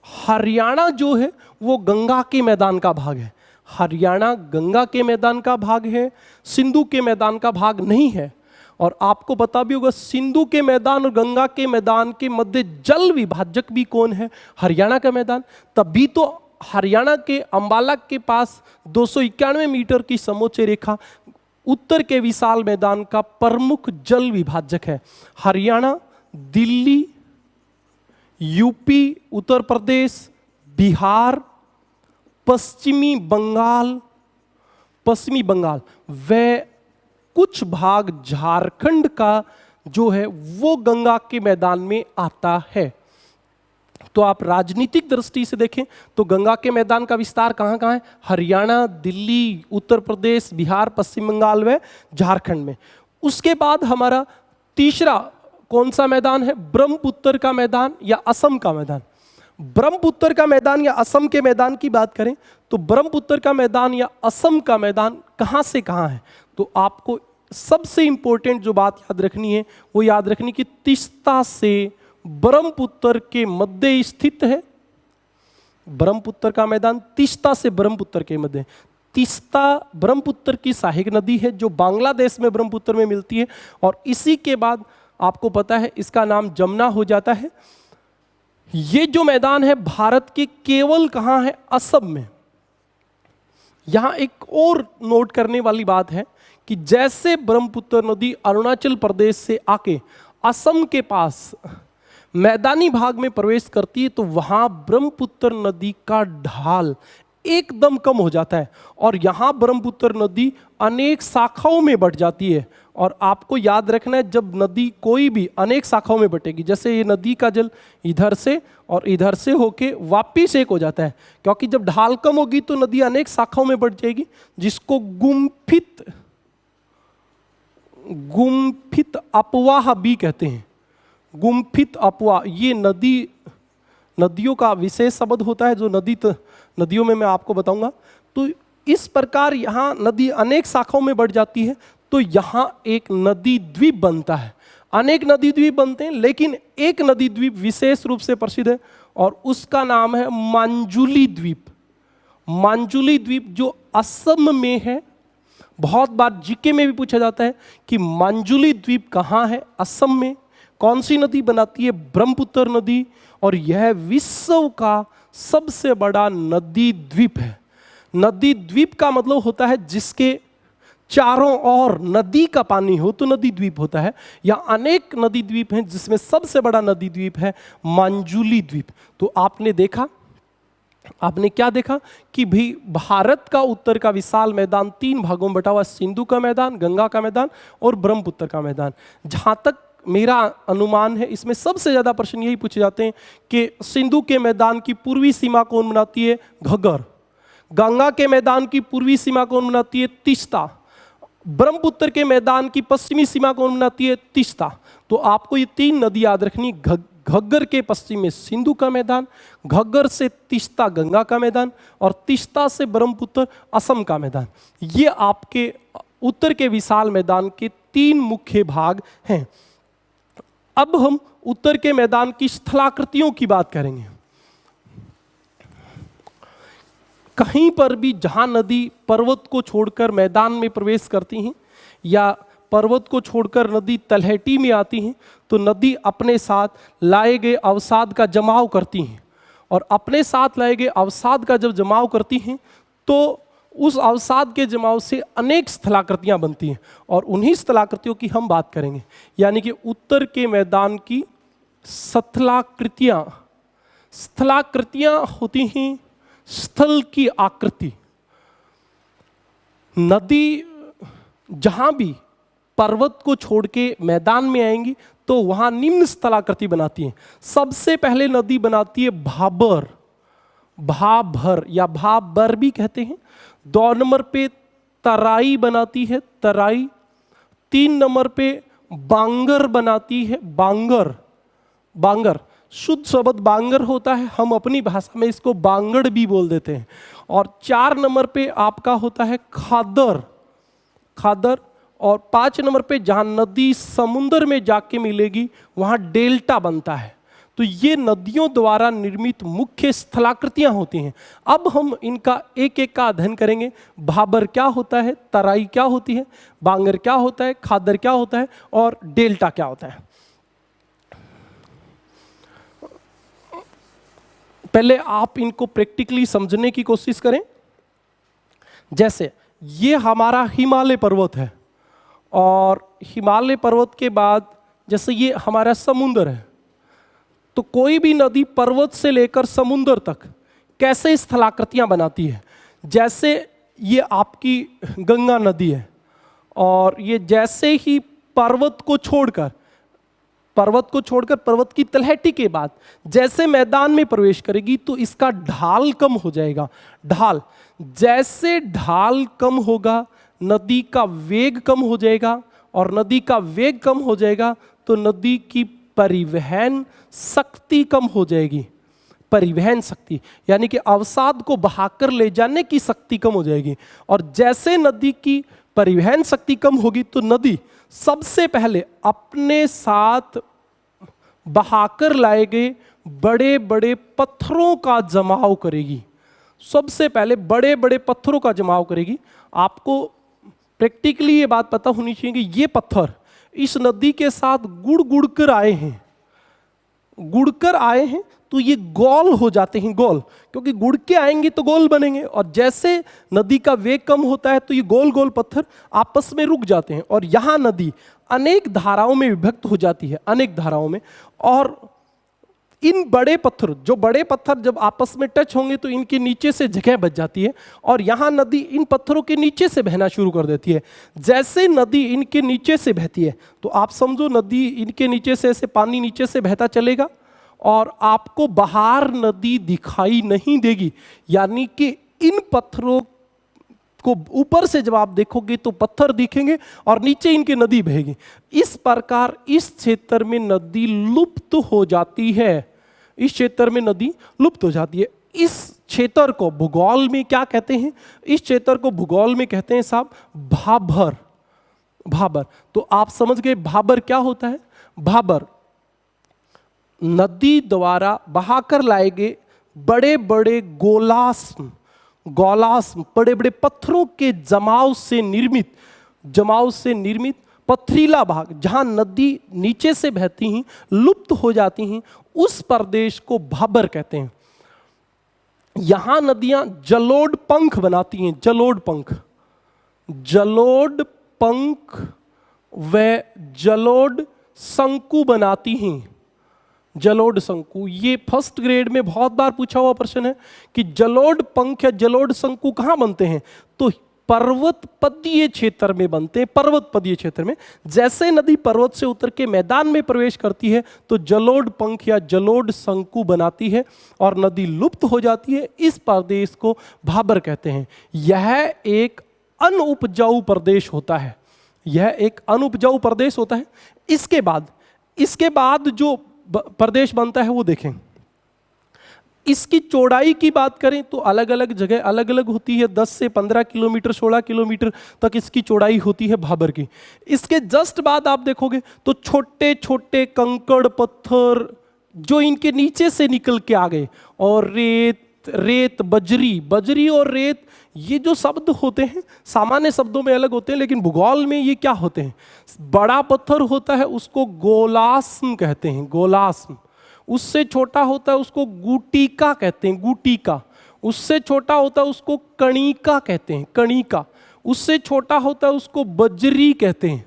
हरियाणा जो है वो गंगा के मैदान का भाग है। हरियाणा गंगा के मैदान का भाग है, सिंधु के मैदान का भाग नहीं है। और आपको पता भी होगा सिंधु के मैदान और गंगा के मैदान के मध्य जल विभाजक भी कौन है? हरियाणा का मैदान। तभी तो हरियाणा के अंबाला के पास 291 मीटर की समोच्च रेखा उत्तर के विशाल मैदान का प्रमुख जल विभाजक है। हरियाणा, दिल्ली, यूपी, उत्तर प्रदेश, बिहार, पश्चिमी बंगाल व कुछ भाग झारखंड का जो है वो गंगा के मैदान में आता है। तो आप राजनीतिक दृष्टि से देखें तो गंगा के मैदान का विस्तार कहाँ कहाँ है? हरियाणा, दिल्ली, उत्तर प्रदेश, बिहार, पश्चिम बंगाल व झारखंड में। उसके बाद हमारा तीसरा कौन सा मैदान है? ब्रह्मपुत्र का मैदान या असम का मैदान। ब्रह्मपुत्र का मैदान या असम के मैदान की बात करें तो ब्रह्मपुत्र का मैदान या असम का मैदान कहाँ से कहाँ है? तो आपको सबसे इंपॉर्टेंट जो बात याद रखनी है वो याद रखनी कि तीस्ता से ब्रह्मपुत्र के मध्य स्थित है। ब्रह्मपुत्र का मैदान तीस्ता से ब्रह्मपुत्र के मध्य। तीस्ता ब्रह्मपुत्र की सहायक नदी है जो बांग्लादेश में ब्रह्मपुत्र में मिलती है, और इसी के बाद आपको पता है इसका नाम जमुना हो जाता है। ये जो मैदान है भारत के केवल कहाँ है? असम में। यहां एक और नोट करने वाली बात है कि जैसे ब्रह्मपुत्र नदी अरुणाचल प्रदेश से आके असम के पास मैदानी भाग में प्रवेश करती है तो वहां ब्रह्मपुत्र नदी का ढाल एकदम कम हो जाता है और यहां ब्रह्मपुत्र नदी अनेक शाखाओं में बंट जाती है। और आपको याद रखना है जब नदी कोई भी अनेक शाखाओं में बटेगी, जैसे ये नदी का जल इधर से और इधर से होके वापिस एक हो जाता है, क्योंकि जब ढाल कम होगी तो नदी अनेक शाखाओं में बट जाएगी, जिसको गुम्फित अपवाह भी कहते हैं। गुम्फित अपवाह ये नदियों का विशेष शब्द होता है जो नदियों में मैं आपको बताऊंगा। तो इस प्रकार यहाँ नदी अनेक शाखाओं में बढ़ जाती है तो यहाँ एक नदी द्वीप बनता है। अनेक नदी द्वीप बनते हैं लेकिन एक नदी द्वीप विशेष रूप से प्रसिद्ध है और उसका नाम है मांजुली द्वीप। मांजुली द्वीप जो असम में है। बहुत बार जीके में भी पूछा जाता है कि मांजुली द्वीप कहाँ है? असम में। कौन सी नदी बनाती है? ब्रह्मपुत्र नदी। और यह विश्व का सबसे बड़ा नदी द्वीप है। नदी द्वीप का मतलब होता है जिसके चारों ओर नदी का पानी हो तो नदी द्वीप होता है। या अनेक नदी द्वीप हैं जिसमें सबसे बड़ा नदी द्वीप है मांजुली द्वीप। तो आपने क्या देखा कि भी भारत का उत्तर का विशाल मैदान 3 भागों में बटा हुआ, सिंधु का मैदान, गंगा का मैदान और ब्रह्मपुत्र का मैदान। जहां तक मेरा अनुमान है इसमें सबसे ज्यादा प्रश्न यही पूछे जाते हैं कि सिंधु के मैदान की पूर्वी सीमा कौन बनाती है? घग्गर। गंगा के मैदान की पूर्वी सीमा कौन बनाती है? तीस्ता। ब्रह्मपुत्र के मैदान की पश्चिमी सीमा कौन बनाती है? तीस्ता। तो आपको ये 3 नदी याद रखनी। घग्गर के पश्चिम में सिंधु का मैदान, घग्गर से तीस्ता गंगा का मैदान और तीस्ता से ब्रह्मपुत्र असम का मैदान। ये आपके उत्तर के विशाल मैदान के 3 मुख्य भाग हैं। अब हम उत्तर के मैदान की स्थलाकृतियों की बात करेंगे। कहीं पर भी जहां नदी पर्वत को छोड़कर मैदान में प्रवेश करती हैं या पर्वत को छोड़कर नदी तलहटी में आती हैं तो नदी अपने साथ लाए गए अवसाद का जमाव करती हैं, और अपने साथ लाए गए अवसाद का जब जमाव करती हैं तो उस अवसाद के जमाव से अनेक स्थलाकृतियां बनती हैं, और उन्हीं स्थलाकृतियों की हम बात करेंगे। यानी कि उत्तर के मैदान की स्थलाकृतियां, स्थलाकृतियां होती हैं स्थल की आकृति। नदी जहां भी पर्वत को छोड़ के मैदान में आएंगी तो वहां निम्न स्थलाकृति बनाती है। सबसे पहले नदी बनाती है भाबर, भाभर या भाबर भी कहते हैं। 2 नंबर पे तराई बनाती है, तराई। 3 नंबर पे बांगर बनाती है, बांगर। बांगर शुद्ध शब्द बांगर होता है, हम अपनी भाषा में इसको बांगड़ भी बोल देते हैं। और 4 नंबर पे आपका होता है खादर, खादर। और 5 नंबर पे जहां नदी समुद्र में जाके मिलेगी वहां डेल्टा बनता है। तो ये नदियों द्वारा निर्मित मुख्य स्थलाकृतियां होती हैं। अब हम इनका एक एक का अध्ययन करेंगे। भाबर क्या होता है, तराई क्या होती है, बांगर क्या होता है, खादर क्या होता है और डेल्टा क्या होता है। पहले आप इनको प्रैक्टिकली समझने की कोशिश करें। जैसे ये हमारा हिमालय पर्वत है, और हिमालय पर्वत के बाद जैसे ये हमारा समुद्र है, तो कोई भी नदी पर्वत से लेकर समुद्र तक कैसे स्थलाकृतियां बनाती है। जैसे ये आपकी गंगा नदी है, और ये जैसे ही पर्वत को छोड़कर पर्वत की तलहटी के बाद जैसे मैदान में प्रवेश करेगी तो इसका ढाल कम हो जाएगा। ढाल, जैसे ढाल कम होगा नदी का वेग कम हो जाएगा, और नदी का वेग कम हो जाएगा तो नदी की परिवहन शक्ति कम हो जाएगी। परिवहन शक्ति यानी कि अवसाद को बहाकर ले जाने की शक्ति कम हो जाएगी। और जैसे नदी की परिवहन शक्ति कम होगी तो नदी सबसे पहले अपने साथ बहाकर लाए गए बड़े बड़े पत्थरों का जमाव करेगी। सबसे पहले बड़े बड़े पत्थरों का जमाव करेगी। आपको प्रैक्टिकली ये बात पता होनी चाहिए कि ये पत्थर इस नदी के साथ गुड़ कर आए हैं, गुड़कर आए हैं तो ये गोल हो जाते हैं, गोल, क्योंकि गुड़ के आएंगे तो गोल बनेंगे। और जैसे नदी का वेग कम होता है तो ये गोल गोल पत्थर आपस में रुक जाते हैं, और यहाँ नदी अनेक धाराओं में विभक्त हो जाती है, अनेक धाराओं में। और इन बड़े पत्थर, जो बड़े पत्थर जब आपस में टच होंगे तो इनके नीचे से जगह बच जाती है, और यहाँ नदी इन पत्थरों के नीचे से बहना शुरू कर देती है। जैसे नदी इनके नीचे से बहती है तो आप समझो नदी इनके नीचे से ऐसे पानी नीचे से बहता चलेगा, और आपको बाहर नदी दिखाई नहीं देगी। यानी कि इन पत्थरों को ऊपर से जब आप देखोगे तो पत्थर दिखेंगे और नीचे इनकी नदी बहेगी। इस प्रकार इस क्षेत्र में नदी लुप्त हो जाती है, इस क्षेत्र में नदी लुप्त हो जाती है। इस क्षेत्र को भूगोल में क्या कहते हैं? इस क्षेत्र को भूगोल में कहते हैं साहब भाबर। भाबर, तो आप समझ गए भाबर क्या होता है। भाबर नदी द्वारा बहाकर लाए गए बड़े बड़े गोलास्म, बड़े बड़े पत्थरों के जमाव से निर्मित पथरीला भाग, जहां नदी नीचे से बहती हैं, लुप्त हो जाती हैं, उस प्रदेश को भाबर कहते हैं। यहां नदियां जलोढ़ पंख बनाती हैं, जलोढ़ पंख व जलोढ़ शंकु बनाती हैं। जलोढ़ शंकु, ये फर्स्ट ग्रेड में बहुत बार पूछा हुआ प्रश्न है कि जलोढ़ पंख या जलोढ़ शंकु कहाँ बनते हैं? तो पर्वतपदीय क्षेत्र में बनते हैं। पर्वतपदीय क्षेत्र में जैसे नदी पर्वत से उतर के मैदान में प्रवेश करती है तो जलोढ़ पंख या जलोढ़ शंकु बनाती है और नदी लुप्त हो जाती है। इस प्रदेश को भाबर कहते हैं। यह एक अनुपजाऊ प्रदेश होता है, यह एक अनुपजाऊ प्रदेश होता है। इसके बाद जो प्रदेश बनता है वो देखें। इसकी चौड़ाई की बात करें तो अलग अलग जगह अलग अलग होती है। 10 से 15 किलोमीटर, 16 किलोमीटर तक इसकी चौड़ाई होती है भाबर की। इसके जस्ट बाद आप देखोगे तो छोटे छोटे कंकड़ पत्थर जो इनके नीचे से निकल के आ गए, और रेत रेत, बजरी, बजरी और रेत, ये जो शब्द होते हैं सामान्य शब्दों में अलग होते हैं, लेकिन भूगोल में ये क्या होते हैं? बड़ा पत्थर होता है उसको गोलास्म कहते हैं, गोलास्म। उससे छोटा होता है उसको गुटिका कहते हैं, गुटिका। उससे छोटा होता है उसको कणिका कहते हैं, कणिका। उससे छोटा होता है उसको बजरी कहते हैं।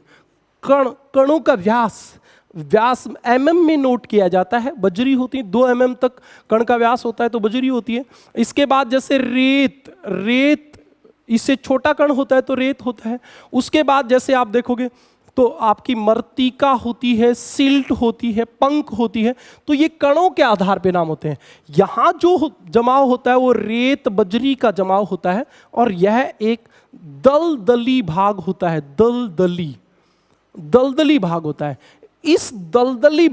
कणों का व्यास, व्यास mm में नोट किया जाता है। बजरी होती है 2 mm तक कण का व्यास होता है, तो बजरी होती है। इसके बाद जैसे रेत, रेत इससे छोटा कण होता है तो रेत होता है। उसके बाद जैसे आप देखोगे तो आपकी मर्तिका होती है, सिल्ट होती है, पंख होती है। तो ये कणों के आधार पे नाम होते हैं। यहाँ जो जमाव होता है वो रेत बजरी का जमाव होता है, और यह एक दलदली भाग होता है, दलदली, दलदली भाग होता है। इस दलदली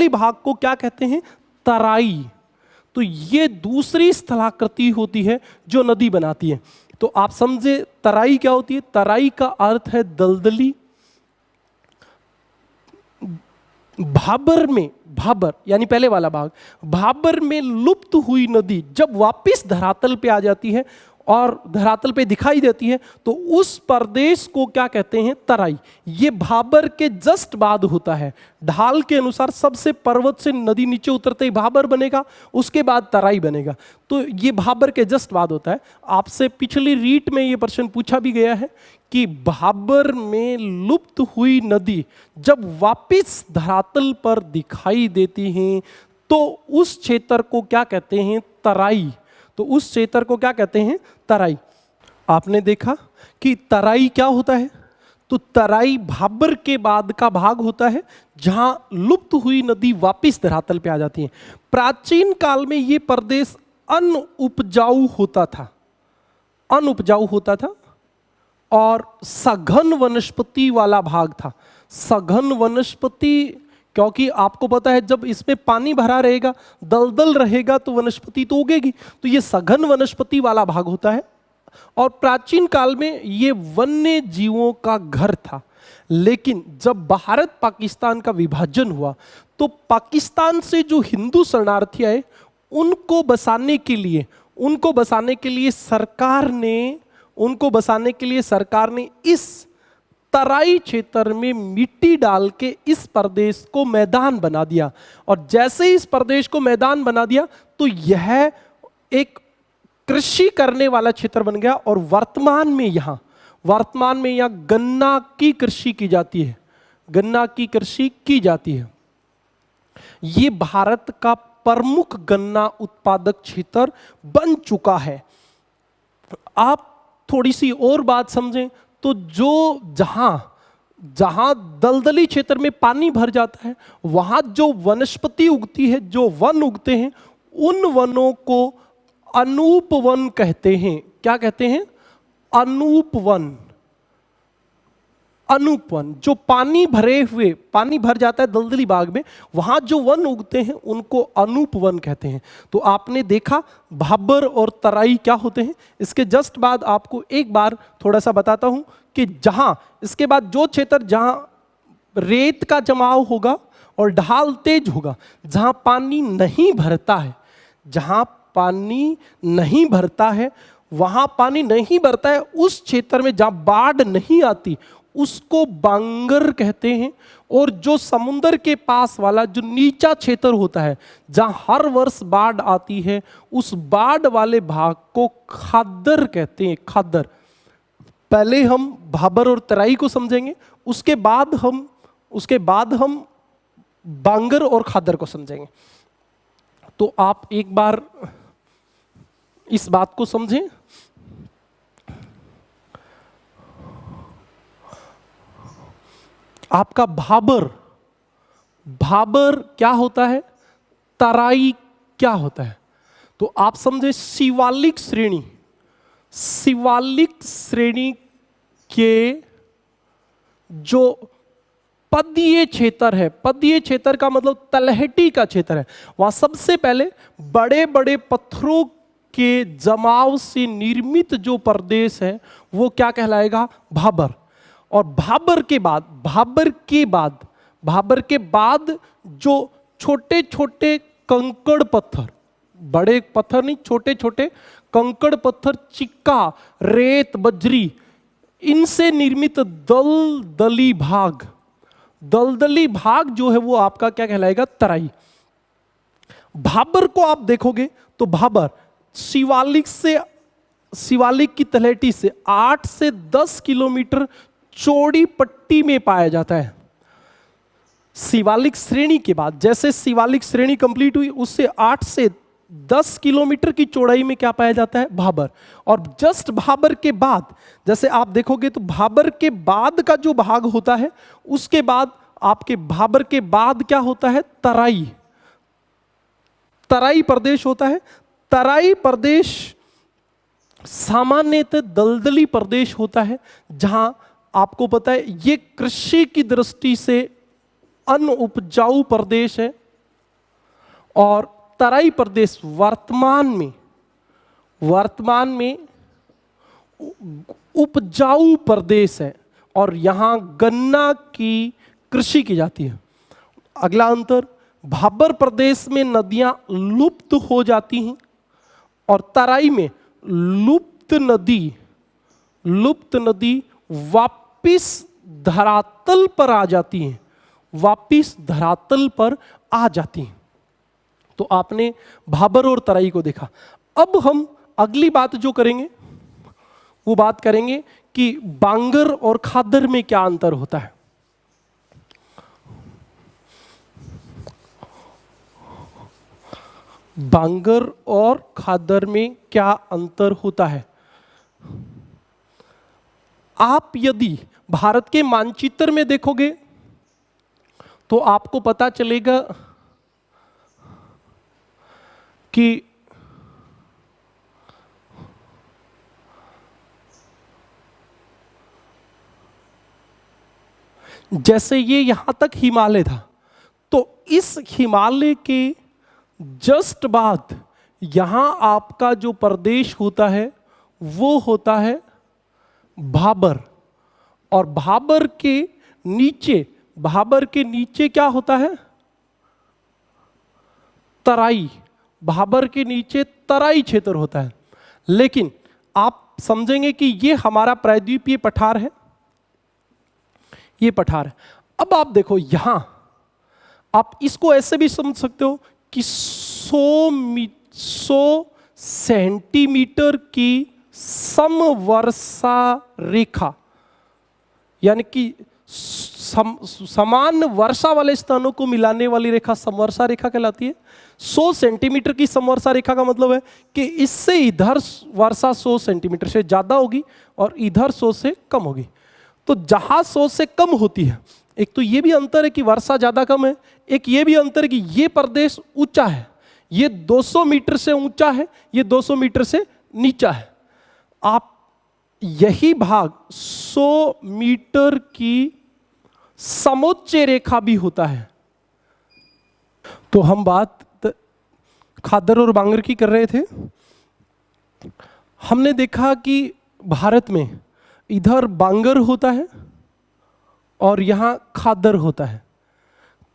भाग को क्या कहते हैं? तराई। तो ये दूसरी स्थलाकृति होती है जो नदी बनाती है। तो आप समझे तराई क्या होती है? तराई का अर्थ है दलदली। भाबर में, भाबर यानी पहले वाला भाग, भाबर में लुप्त हुई नदी जब वापस धरातल पे आ जाती है और धरातल पे दिखाई देती है तो उस प्रदेश को क्या कहते हैं? तराई। ये भाबर के जस्ट बाद होता है। ढाल के अनुसार सबसे पर्वत से नदी नीचे उतरते ही भाबर बनेगा, उसके बाद तराई बनेगा। तो ये भाबर के जस्ट बाद होता है। आपसे पिछली रीट में ये प्रश्न पूछा भी गया है कि भाबर में लुप्त हुई नदी जब वापिस धरातल पर दिखाई देती हैं तो उस क्षेत्र को क्या कहते हैं? तराई। तो उस क्षेत्र को क्या कहते हैं? तराई। आपने देखा कि तराई क्या होता है? तो तराई भाबर के बाद का भाग होता है जहां लुप्त हुई नदी वापिस धरातल पे आ जाती है। प्राचीन काल में ये प्रदेश अनउपजाऊ होता था, अनउपजाऊ होता था और सघन वनस्पति वाला भाग था। सघन वनस्पति, क्योंकि आपको पता है जब इसमें पानी भरा रहेगा, दलदल रहेगा तो वनस्पति तो उगेगी। तो ये सघन वनस्पति वाला भाग होता है और प्राचीन काल में ये वन्य जीवों का घर था। लेकिन जब भारत पाकिस्तान का विभाजन हुआ तो पाकिस्तान से जो हिंदू शरणार्थी आए उनको बसाने के लिए सरकार ने इस तराई क्षेत्र में मिट्टी डाल के इस प्रदेश को मैदान बना दिया। और जैसे इस प्रदेश को मैदान बना दिया तो यह एक कृषि करने वाला क्षेत्र बन गया। और वर्तमान में यहाँ गन्ना की कृषि की जाती है, गन्ना की कृषि की जाती है। ये भारत का प्रमुख गन्ना उत्पादक क्षेत्र बन चुका है। आप थोड़ी सी और बात समझें तो जहां दलदली क्षेत्र में पानी भर जाता है वहां जो वनस्पति उगती है, जो वन उगते हैं, उन वनों को अनूप वन कहते हैं। क्या कहते हैं? अनूप वन। अनूप वन, जो पानी भर जाता है दलदली भाग में, वहां जो वन उगते हैं उनको अनूप वन कहते हैं। तो आपने देखा भाबर और तराई क्या होते हैं। इसके जस्ट बाद आपको एक बार थोड़ा सा बताता हूं कि इसके बाद जो क्षेत्र जहां रेत का जमाव होगा और ढाल तेज होगा, जहां पानी नहीं भरता है, वहां पानी नहीं भरता है, उस क्षेत्र में जहां बाढ़ नहीं आती उसको बांगर कहते हैं। और जो समुद्र के पास वाला जो नीचा क्षेत्र होता है जहां हर वर्ष बाढ़ आती है, उस बाढ़ वाले भाग को खादर कहते हैं। खादर। पहले हम भाबर और तराई को समझेंगे, उसके बाद हम बांगर और खादर को समझेंगे। तो आप एक बार इस बात को समझें। आपका भाबर क्या होता है, तराई क्या होता है? तो आप समझे शिवालिक श्रेणी के जो पदीय क्षेत्र है, पदीय क्षेत्र का मतलब तलहटी का क्षेत्र है, वहां सबसे पहले बड़े बड़े पत्थरों के जमाव से निर्मित जो प्रदेश है वो क्या कहलाएगा? भाबर। और भाबर के बाद जो छोटे छोटे कंकड़ पत्थर, बड़े पत्थर नहीं, छोटे छोटे कंकड़ पत्थर, चिक्का, रेत, बजरी, इनसे निर्मित दलदली भाग, दलदली भाग जो है वो आपका क्या कहलाएगा? तराई। भाबर को आप देखोगे तो भाबर शिवालिक की तलहटी से 8 से 10 किलोमीटर चौड़ी पट्टी में पाया जाता है। शिवालिक श्रेणी के बाद, जैसे शिवालिक श्रेणी कंप्लीट हुई, उससे 8 से 10 किलोमीटर की चौड़ाई में क्या पाया जाता है? भाबर। और जस्ट भाबर के बाद, जैसे आप देखोगे तो भाबर के बाद का जो भाग होता है, उसके बाद आपके भाबर के बाद क्या होता है? तराई, तराई प्रदेश होता है। तराई प्रदेश सामान्यतः दलदली प्रदेश होता है, जहां आपको पता है ये कृषि की दृष्टि से अनउपजाऊ प्रदेश है। और तराई प्रदेश वर्तमान में उपजाऊ प्रदेश है और यहां गन्ना की कृषि की जाती है। अगला अंतर, भाबर प्रदेश में नदियां लुप्त हो जाती हैं और तराई में लुप्त नदी वापिस धरातल पर आ जाती हैं, वापिस धरातल पर आ जाती हैं। तो आपने भाबर और तराई को देखा। अब हम अगली बात जो करेंगे वो बात करेंगे कि बांगर और खादर में क्या अंतर होता है। बांगर और खादर में क्या अंतर होता है? आप यदि भारत के मानचित्र में देखोगे तो आपको पता चलेगा कि जैसे ये यहां तक हिमालय था, तो इस हिमालय के जस्ट बाद यहां आपका जो प्रदेश होता है वो होता है भाबर। और भाबर के नीचे क्या होता है? तराई। भाबर के नीचे तराई क्षेत्र होता है। लेकिन आप समझेंगे कि ये हमारा प्रायद्वीपीय पठार है, ये पठार है। अब आप देखो यहां, आप इसको ऐसे भी समझ सकते हो कि 100 सेंटीमीटर की समवर्षा रेखा, यानी कि समान वर्षा वाले स्थानों को मिलाने वाली रेखा समवर्षा रेखा कहलाती है। 100 सेंटीमीटर की समवर्षा रेखा का मतलब है कि इससे इधर वर्षा 100 सेंटीमीटर से ज्यादा होगी और इधर 100 से कम होगी। तो जहां 100 से कम होती है, एक तो ये भी अंतर है कि वर्षा ज्यादा कम है, एक ये भी अंतर है कि ये प्रदेश ऊंचा है, ये 200 मीटर से ऊंचा है, ये 200 मीटर से नीचा है। आप यही भाग 100 मीटर की समोच्च रेखा भी होता है। तो हम बात खादर और बांगर की कर रहे थे। हमने देखा कि भारत में इधर बांगर होता है और यहां खादर होता है।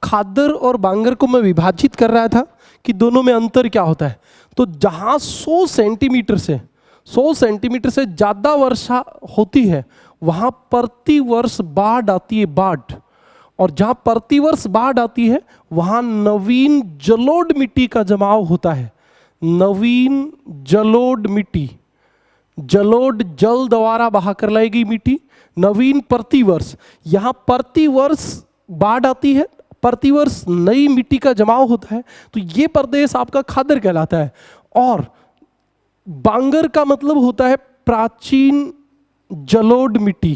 खादर और बांगर को मैं विभाजित कर रहा था कि दोनों में अंतर क्या होता है। तो जहां 100 सेंटीमीटर से ज्यादा वर्षा होती है वहां प्रतिवर्ष बाढ़ आती है, बाढ़। और जहां प्रतिवर्ष बाढ़ आती है वहां नवीन जलोढ़ मिट्टी का जमाव होता है। नवीन जलोढ़ मिट्टी, जलोढ़ जल द्वारा बहाकर लाई गई मिट्टी, नवीन प्रतिवर्ष। यहां प्रतिवर्ष बाढ़ आती है, प्रतिवर्ष नई मिट्टी का जमाव होता है। तो ये प्रदेश आपका खादर कहलाता है। और बांगर का मतलब होता है प्राचीन जलोढ़ मिट्टी,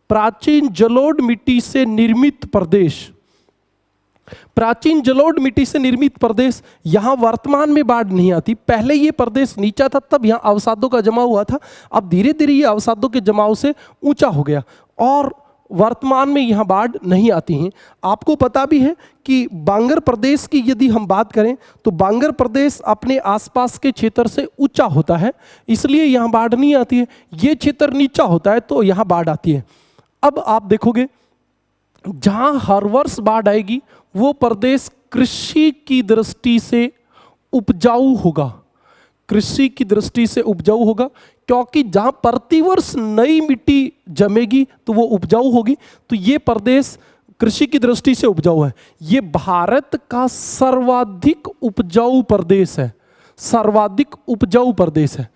प्राचीन जलोढ़ मिट्टी से निर्मित प्रदेश। प्राचीन जलोढ़ मिट्टी से निर्मित प्रदेश, यहां वर्तमान में बाढ़ नहीं आती। पहले ये प्रदेश नीचा था, तब यहां अवसादों का जमाव हुआ था। अब धीरे धीरे ये अवसादों के जमाव से ऊंचा हो गया और वर्तमान में यहां बाढ़ नहीं आती हैं। आपको पता भी है कि बांगर प्रदेश की यदि हम बात करें तो बांगर प्रदेश अपने आसपास के क्षेत्र से ऊंचा होता है, इसलिए यहां बाढ़ नहीं आती है। ये क्षेत्र नीचा होता है तो यहां बाढ़ आती है। अब आप देखोगे जहां हर वर्ष बाढ़ आएगी वो प्रदेश कृषि की दृष्टि से उपजाऊ होगा, कृषि की दृष्टि से उपजाऊ होगा, क्योंकि जहां प्रतिवर्ष नई मिट्टी जमेगी तो वो उपजाऊ होगी। तो ये प्रदेश कृषि की दृष्टि से उपजाऊ है। ये भारत का सर्वाधिक उपजाऊ प्रदेश है, सर्वाधिक उपजाऊ प्रदेश है।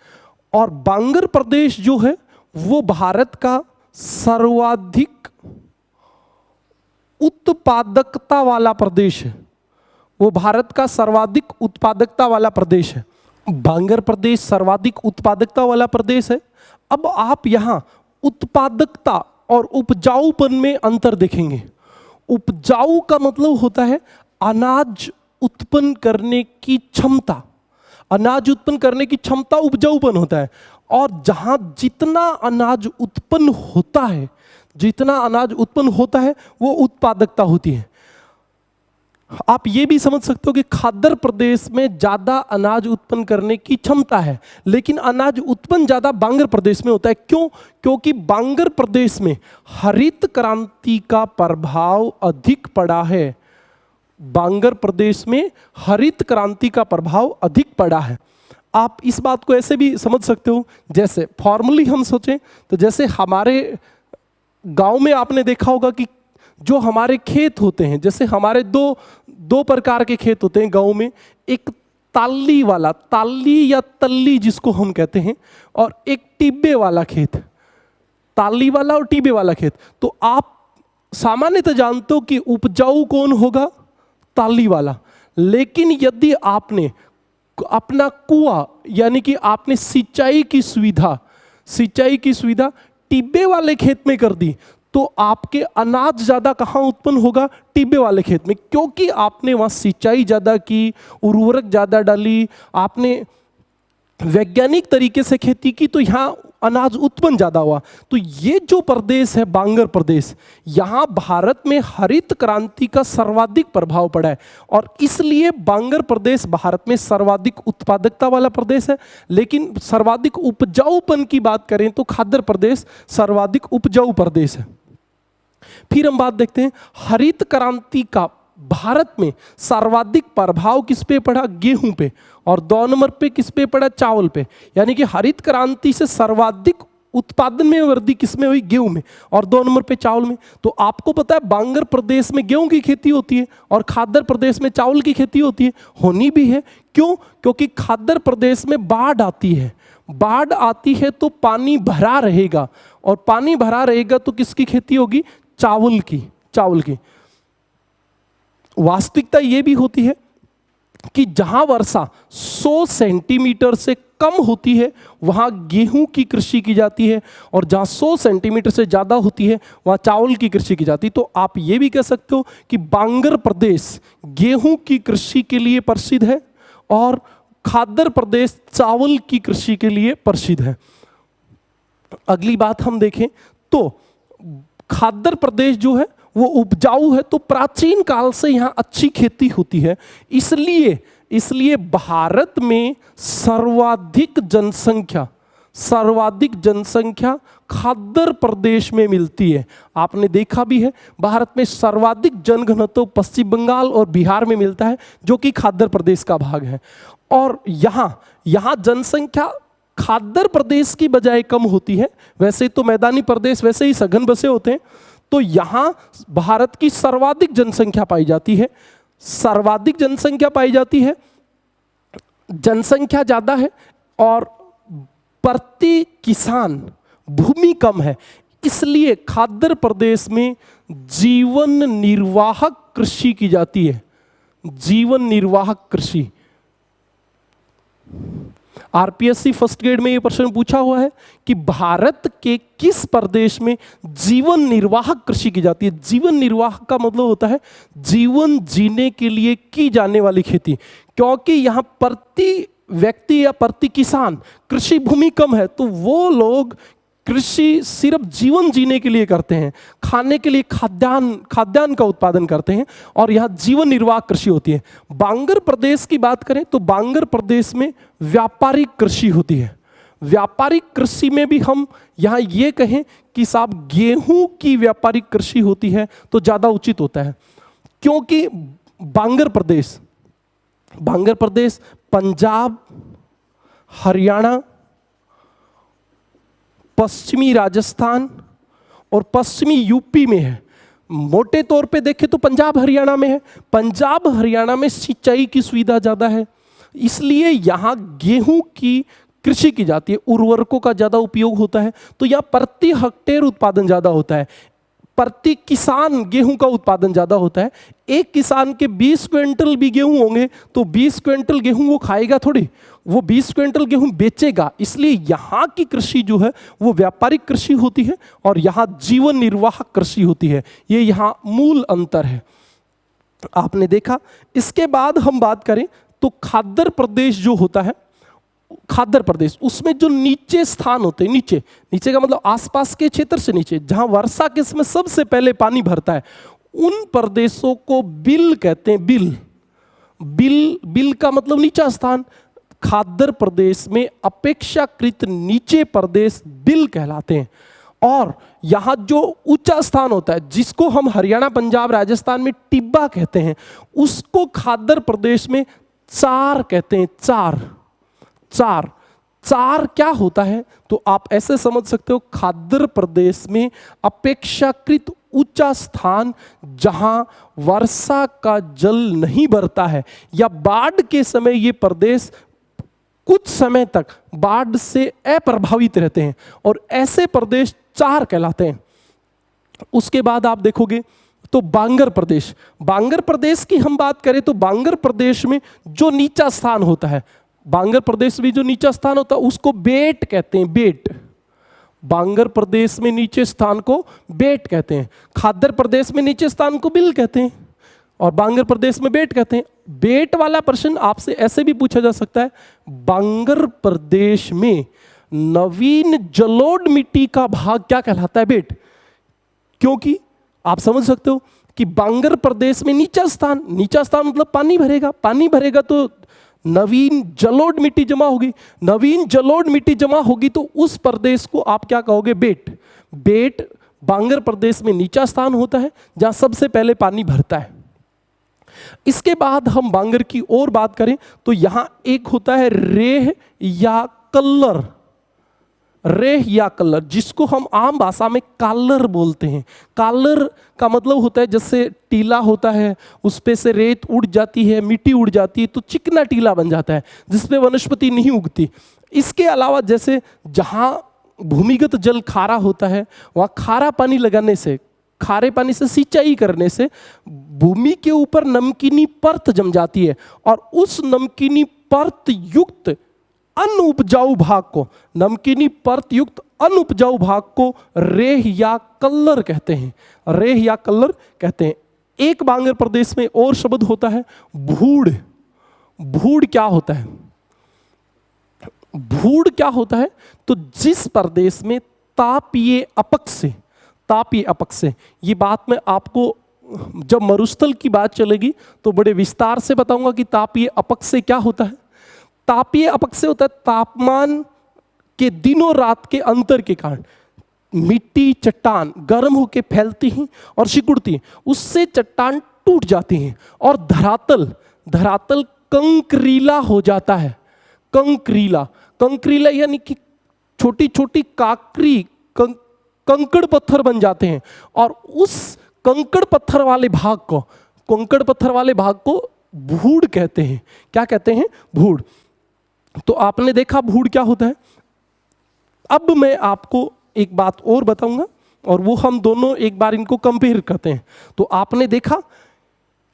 और बांगर प्रदेश जो है वो भारत का सर्वाधिक उत्पादकता वाला प्रदेश है, वो भारत का सर्वाधिक उत्पादकता वाला प्रदेश है। बांगर प्रदेश सर्वाधिक उत्पादकता वाला प्रदेश है। अब आप यहां उत्पादकता और उपजाऊपन में अंतर देखेंगे। उपजाऊ का मतलब होता है अनाज उत्पन्न करने की क्षमता, अनाज उत्पन्न करने की क्षमता उपजाऊपन होता है। और जहां जितना अनाज उत्पन्न होता है, जितना अनाज उत्पन्न होता है वो उत्पादकता होती है। आप ये भी समझ सकते हो कि खाद्य प्रदेश में ज्यादा अनाज उत्पन्न करने की क्षमता है, लेकिन अनाज उत्पन्न ज्यादा बांगर प्रदेश में होता है। क्यों? क्योंकि बांगर प्रदेश में हरित क्रांति का प्रभाव अधिक पड़ा है। बांगर प्रदेश में हरित क्रांति का प्रभाव अधिक पड़ा है। आप इस बात को ऐसे भी समझ सकते हो, जैसे फॉर्मली हम सोचें तो जैसे हमारे गांव में आपने देखा होगा कि जो हमारे खेत होते हैं, जैसे हमारे दो प्रकार के खेत होते हैं गांव में, एक ताली वाला, ताली या तल्ली जिसको हम कहते हैं, और एक टिब्बे वाला खेत, ताली वाला और टिब्बे वाला खेत। तो आप सामान्यतः जानते हो कि उपजाऊ कौन होगा? ताली वाला। लेकिन यदि आपने अपना कुआं यानी कि आपने सिंचाई की सुविधा टिब्बे वाले खेत में कर दी तो आपके अनाज ज्यादा कहां उत्पन्न होगा? टिब्बे वाले खेत में, क्योंकि आपने वहां सिंचाई ज्यादा की, उर्वरक ज्यादा डाली, आपने वैज्ञानिक तरीके से खेती की, तो यहां अनाज उत्पन्न ज्यादा हुआ। तो ये जो प्रदेश है बांगर प्रदेश, यहां भारत में हरित क्रांति का सर्वाधिक प्रभाव पड़ा है और इसलिए बांगर प्रदेश भारत में सर्वाधिक उत्पादकता वाला प्रदेश है। लेकिन सर्वाधिक उपजाऊपन की बात करें तो खाद्य प्रदेश सर्वाधिक उपजाऊ प्रदेश है। फिर हम बात देखते हैं हरित क्रांति का भारत में सर्वाधिक प्रभाव किस पे पड़ा? गेहूं पे। और 2 नंबर पे किस पे पड़ा? चावल पे। यानी कि हरित क्रांति से सर्वाधिक उत्पादन में वृद्धि किसमें हुई? गेहूं में। और 2 नंबर पे चावल में। तो आपको पता है बांगर प्रदेश में गेहूं की खेती होती है और खाद्य प्रदेश में चावल की खेती होती है, होनी भी है। क्यों? क्योंकि खाद्य प्रदेश में बाढ़ आती है, बाढ़ आती है तो पानी भरा रहेगा, और पानी भरा रहेगा तो किसकी खेती होगी? चावल की। वास्तविकता यह भी होती है कि जहां वर्षा 100 सेंटीमीटर से कम होती है वहां गेहूं की कृषि की जाती है, और जहां 100 सेंटीमीटर से ज्यादा होती है वहां चावल की कृषि की जाती है। तो आप यह भी कह सकते हो कि बांगर प्रदेश गेहूं की कृषि के लिए प्रसिद्ध है और खाद्य प्रदेश चावल की कृषि के लिए प्रसिद्ध है। अगली बात हम देखें तो खाद्य प्रदेश जो है वो उपजाऊ है, तो प्राचीन काल से यहां अच्छी खेती होती है। इसलिए भारत में सर्वाधिक जनसंख्या खाद्य प्रदेश में मिलती है। आपने देखा भी है भारत में सर्वाधिक जनघनत्व पश्चिम बंगाल और बिहार में मिलता है, जो कि खाद्य प्रदेश का भाग है। और यहां जनसंख्या खाद्य प्रदेश की बजाय कम होती है। वैसे तो मैदानी प्रदेश वैसे ही सघन बसे होते हैं, तो यहां भारत की सर्वाधिक जनसंख्या पाई जाती है। जनसंख्या ज्यादा है और प्रति किसान भूमि कम है, इसलिए खाद्य प्रदेश में जीवन निर्वाहक कृषि की जाती है। जीवन निर्वाहक कृषि आरपीएससी फर्स्ट ग्रेड में यह प्रश्न पूछा हुआ है कि भारत के किस प्रदेश में जीवन निर्वाहक कृषि की जाती है। जीवन निर्वाह का मतलब होता है जीवन जीने के लिए की जाने वाली खेती, क्योंकि यहां प्रति व्यक्ति या प्रति किसान कृषि भूमि कम है, तो वो लोग कृषि सिर्फ जीवन जीने के लिए करते हैं, खाने के लिए खाद्यान्न का उत्पादन करते हैं, और यहाँ जीवन निर्वाह कृषि होती है। बांगर प्रदेश की बात करें तो बांगर प्रदेश में व्यापारिक कृषि होती है। व्यापारिक कृषि में भी हम यहाँ ये कहें कि साहब गेहूं की व्यापारिक कृषि होती है तो ज़्यादा उचित होता है, क्योंकि बांगर प्रदेश बांगर प्रदेश पंजाब, हरियाणा, पश्चिमी राजस्थान और पश्चिमी यूपी में है। मोटे तौर पे देखें तो पंजाब हरियाणा में है। पंजाब हरियाणा में सिंचाई की सुविधा ज़्यादा है, इसलिए यहाँ गेहूं की कृषि की जाती है, उर्वरकों का ज़्यादा उपयोग होता है, तो यहाँ प्रति हेक्टेयर उत्पादन ज़्यादा होता है, प्रति किसान गेहूं का उत्पादन ज़्यादा होता है। एक किसान के 20 क्विंटल भी गेहूं होंगे तो 20 क्विंटल गेहूं वो खाएगा थोड़ी, वो 20 क्विंटल गेहूं बेचेगा। इसलिए यहाँ की कृषि जो है वो व्यापारिक कृषि होती है और यहाँ जीवन निर्वाह कृषि होती है। ये यहाँ मूल अंतर है, आपने देखा। इसके बाद हम बात करें तो खाद्य प्रदेश जो होता है, खाद्य प्रदेश उसमें जो नीचे स्थान होते हैं, नीचे नीचे का मतलब आसपास के क्षेत्र से नीचे, जहां वर्षा के समय सबसे पहले पानी भरता है, उन प्रदेशों को बिल कहते हैं। बिल बिल बिल का मतलब नीचा स्थान। खाद्य प्रदेश में अपेक्षाकृत नीचे प्रदेश बिल कहलाते हैं। और यहाँ जो ऊंचा स्थान होता है, जिसको हम हरियाणा, पंजाब, राजस्थान में टिब्बा कहते हैं, उसको खाद्य प्रदेश में चार कहते हैं। चार चार चार क्या होता है तो आप ऐसे समझ सकते हो, खाद्य प्रदेश में अपेक्षाकृत ऊंचा स्थान जहां वर्षा का जल नहीं भरता है या बाढ़ के समय ये प्रदेश कुछ समय तक बाढ़ से अप्रभावित रहते हैं, और ऐसे प्रदेश चार कहलाते हैं। उसके बाद आप देखोगे तो बांगर प्रदेश, बांगर प्रदेश की हम बात करें तो बांगर प्रदेश में जो नीचा स्थान होता है, बांगर प्रदेश में जो नीचा स्थान होता है उसको बेट कहते हैं। बेट, बांगर प्रदेश में नीचे स्थान को बेट कहते हैं। खाद्य प्रदेश में नीचे स्थान को बिल कहते हैं और बांगर प्रदेश में बेट कहते हैं। बेट वाला प्रश्न आपसे ऐसे भी पूछा जा सकता है, बांगर प्रदेश में नवीन जलोढ़ मिट्टी का भाग क्या कहलाता है? बेट। क्योंकि आप समझ सकते हो कि बांगर प्रदेश में नीचा स्थान, नीचा स्थान मतलब पानी भरेगा, पानी भरेगा तो नवीन जलोढ़ मिट्टी जमा होगी, नवीन जलोढ़ मिट्टी जमा होगी तो उस प्रदेश को आप क्या कहोगे? बेट। बेट बांगर प्रदेश में नीचा स्थान होता है जहां सबसे पहले पानी भरता है। इसके बाद हम बांगर की और बात करें तो यहां एक होता है रेह या कल्लर। रेह या कल्लर, जिसको हम आम भाषा में कालर बोलते हैं। कालर का मतलब होता है जैसे टीला होता है, उस पे से रेत उड़ जाती है, मिट्टी उड़ जाती है तो चिकना टीला बन जाता है जिसपे वनस्पति नहीं उगती। इसके अलावा जैसे जहाँ भूमिगत जल खारा होता है, वहाँ खारा पानी लगाने से, खारे पानी से सिंचाई करने से भूमि के ऊपर नमकीनी परत जम जाती है और उस नमकीनी परत युक्त अनुपजाऊ भाग को, नमकीनी परत युक्त अनुपजाऊ भाग को रेह या कल्लर कहते हैं। रेह या कल्लर कहते हैं। एक बांगर प्रदेश में और शब्द होता है भूड़। भूड़ क्या होता है? भूड़ क्या होता है तो जिस प्रदेश में तापीय अपक्ष से, तापीय अपक्ष से, ये बात मैं आपको जब मरुस्थल की बात चलेगी तो बड़े विस्तार से बताऊंगा कि तापीय अपक्ष से क्या होता है। तापीय अपक्ष से होता है तापमान के दिनों रात के अंतर के कारण मिट्टी, चट्टान गर्म होकर फैलती हैं और सिकुड़ती हैं, उससे चट्टान टूट जाती हैं और धरातल कंकरीला हो जाता है। कंकरीला, कंकरीला यानी कि छोटी छोटी काकरी कंकड़ पत्थर बन जाते हैं और उस कंकड़ पत्थर वाले भाग को, कंकड़ पत्थर वाले भाग को भूड़ कहते हैं। क्या कहते हैं? भूड़। तो आपने देखा भूड़ क्या होता है। अब मैं आपको एक बात और बताऊंगा और वो हम दोनों एक बार इनको कंपेयर करते हैं। तो आपने देखा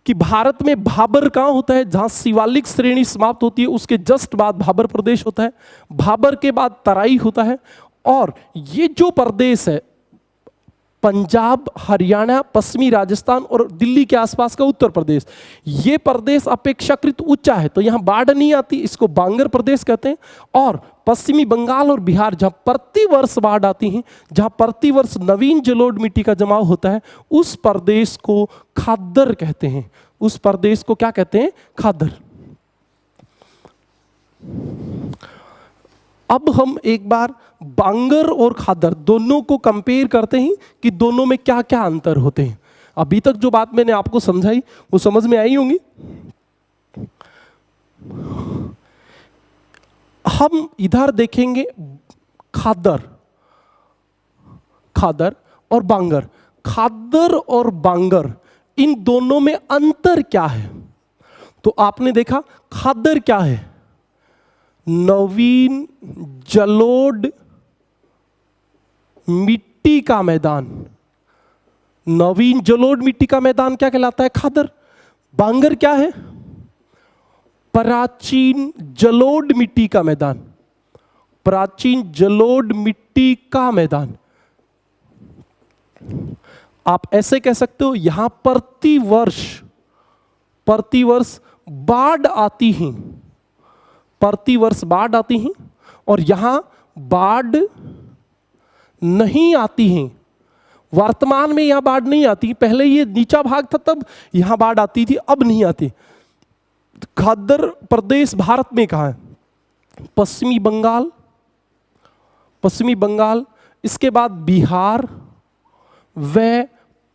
कि भारत में भाबर कहाँ होता है? जहां शिवालिक श्रेणी समाप्त होती है उसके जस्ट बाद भाबर प्रदेश होता है, भाबर के बाद तराई होता है। और ये जो प्रदेश है पंजाब, हरियाणा, पश्चिमी राजस्थान और दिल्ली के आसपास का उत्तर प्रदेश, ये प्रदेश अपेक्षाकृत ऊंचा है तो यहाँ बाढ़ नहीं आती, इसको बांगर प्रदेश कहते हैं। और पश्चिमी बंगाल और बिहार जहाँ प्रतिवर्ष बाढ़ आती है, जहाँ प्रतिवर्ष नवीन जलोढ़ मिट्टी का जमाव होता है, उस प्रदेश को खाद्दर कहते हैं। उस प्रदेश को क्या कहते हैं? खाद्दर। अब हम एक बार बांगर और खाद्दर दोनों को कंपेयर करते हैं कि दोनों में क्या क्या अंतर होते हैं। अभी तक जो बात मैंने आपको समझाई वो समझ में आई होंगी। हम इधर देखेंगे खादर, खादर और बांगर। खादर और बांगर, इन दोनों में अंतर क्या है? तो आपने देखा खादर क्या है? नवीन जलोढ़ मिट्टी का मैदान। नवीन जलोढ़ मिट्टी का मैदान क्या कहलाता है? खादर। बांगर क्या है? प्राचीन जलोढ़ मिट्टी का मैदान। प्राचीन जलोढ़ मिट्टी का मैदान। आप ऐसे कह सकते हो, यहां प्रतिवर्ष बाढ़ आती है, प्रतिवर्ष बाढ़ आती है, और यहां बाढ़ नहीं आती है। वर्तमान में यहां बाढ़ नहीं आती, पहले ये नीचा भाग था तब यहां बाढ़ आती थी, अब नहीं आती। खादर प्रदेश भारत में कहां है? पश्चिमी बंगाल, पश्चिमी बंगाल, इसके बाद बिहार व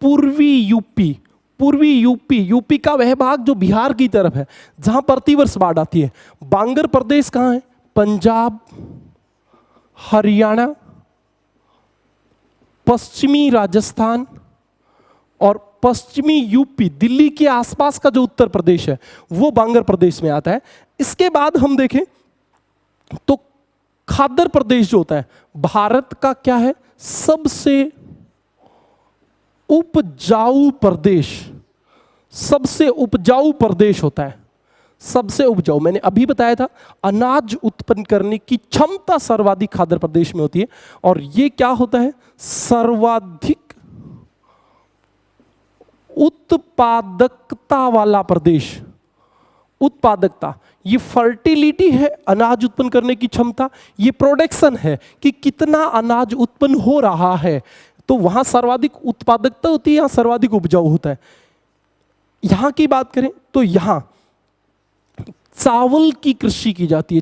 पूर्वी यूपी। पूर्वी यूपी, यूपी का वह भाग जो बिहार की तरफ है, जहां प्रतिवर्ष बाढ़ आती है। बांगर प्रदेश कहां है? पंजाब, हरियाणा, पश्चिमी राजस्थान और पश्चिमी यूपी, दिल्ली के आसपास का जो उत्तर प्रदेश है वो बांगर प्रदेश में आता है। इसके बाद हम देखें तो खादर प्रदेश जो होता है भारत का क्या है? सबसे उपजाऊ प्रदेश, सबसे उपजाऊ प्रदेश होता है, सबसे उपजाऊ। मैंने अभी बताया था अनाज उत्पन्न करने की क्षमता सर्वाधिक खादर प्रदेश में होती है, और ये क्या होता है? सर्वाधिक उत्पादकता वाला प्रदेश। उत्पादकता, ये फर्टिलिटी है, अनाज उत्पन्न करने की क्षमता, ये प्रोडक्शन है कि कितना अनाज उत्पन्न हो रहा है, तो वहां सर्वाधिक उत्पादकता होती है, यहां सर्वाधिक उपजाऊ होता है। यहां की बात करें तो यहां चावल की कृषि की जाती है,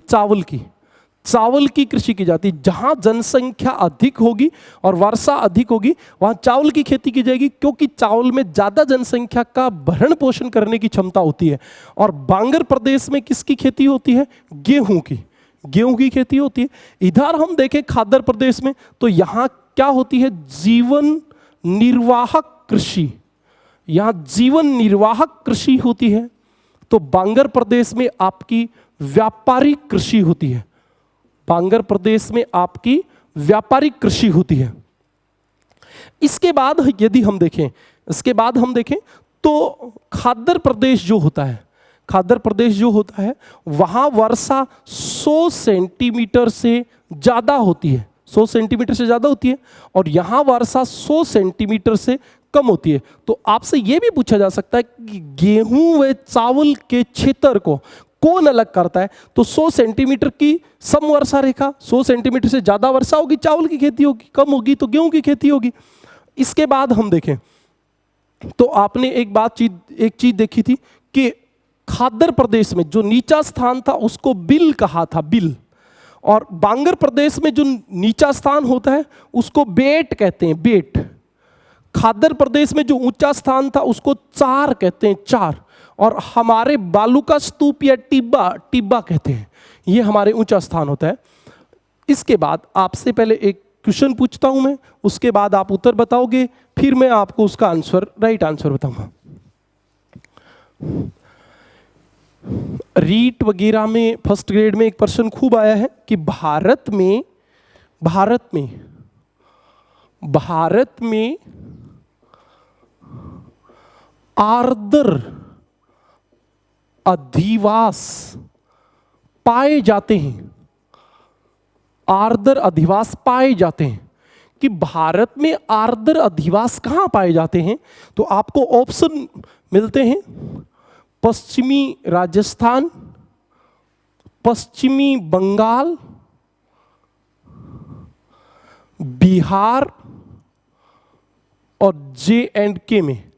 चावल की कृषि की जाती है। जहां जनसंख्या अधिक होगी और वर्षा अधिक होगी वहां चावल की खेती की जाएगी, क्योंकि चावल में ज्यादा जनसंख्या का भरण पोषण करने की क्षमता होती है। और बांगर प्रदेश में किसकी खेती होती है? गेहूं की, गेहूं की खेती होती है। इधर हम देखें खादर प्रदेश में तो यहां क्या होती है? जीवन निर्वाहक कृषि, यहां जीवन निर्वाहक कृषि होती है। तो बांगर प्रदेश में आपकी व्यापारिक कृषि होती है, बांगर प्रदेश में आपकी व्यापारिक कृषि होती है। इसके बाद यदि हम देखें, इसके बाद हम देखें तो खादर प्रदेश जो होता है, खादर प्रदेश जो होता है वहां वर्षा 100 सेंटीमीटर से ज्यादा होती है, 100 सेंटीमीटर से ज्यादा होती है, और यहां वर्षा 100 सेंटीमीटर से कम होती है। तो आपसे यह भी पूछा जा सकता है कि गेहूं व चावल के क्षेत्र को कौन अलग करता है? तो 100 सेंटीमीटर की सम वर्षा रेखा, 100 सेंटीमीटर से ज्यादा वर्षा होगी चावल की खेती होगी, कम होगी तो गेहूं की खेती होगी। इसके बाद हम देखें तो आपने एक चीज देखी थी कि खादर प्रदेश में जो नीचा स्थान था उसको बिल कहा था, बिल, और बांगर प्रदेश में जो नीचा स्थान होता है उसको बेट कहते हैं, बेट। खादर प्रदेश में जो ऊंचा स्थान था उसको चार कहते हैं, चार। और हमारे बालू का स्तूप या टिब्बा, टिब्बा कहते हैं, ये हमारे ऊंचा स्थान होता है। इसके बाद आपसे पहले एक क्वेश्चन पूछता हूं मैं, उसके बाद आप उत्तर बताओगे, फिर मैं आपको उसका आंसर, राइट आंसर बताऊंगा। रीट वगैरह में फर्स्ट ग्रेड में एक प्रश्न खूब आया है कि भारत में आर्द्र अधिवास पाए जाते हैं, आर्द्र अधिवास पाए जाते हैं। कि भारत में आर्द्र अधिवास कहां पाए जाते हैं? तो आपको ऑप्शन मिलते हैं पश्चिमी राजस्थान, पश्चिमी बंगाल, बिहार और J&K में।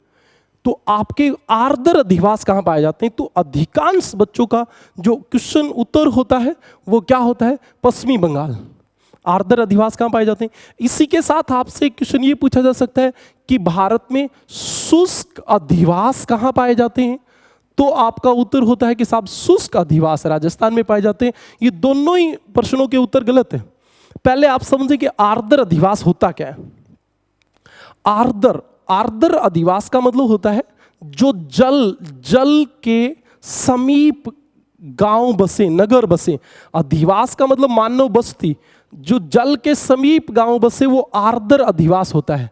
तो आपके आर्द्र अधिवास कहां पाए जाते हैं? तो अधिकांश बच्चों का जो क्वेश्चन उत्तर होता है वो क्या होता है? पश्चिमी बंगाल। आर्द्र अधिवास कहां पाए जाते हैं? इसी के साथ आपसे क्वेश्चन ये पूछा जा सकता है कि भारत में शुष्क अधिवास कहां पाए जाते हैं? तो आपका उत्तर होता है कि साहब शुष्क अधिवास राजस्थान में पाए जाते हैं। ये दोनों ही प्रश्नों के उत्तर गलत है। पहले आप समझे कि आर्द्र अधिवास होता क्या है। आर्द्र अधिवास का मतलब होता है जो जल के समीप गांव बसे, नगर बसे। अधिवास का मतलब मानव बस्ती, जो जल के समीप गांव बसे वो आर्द्र अधिवास होता है।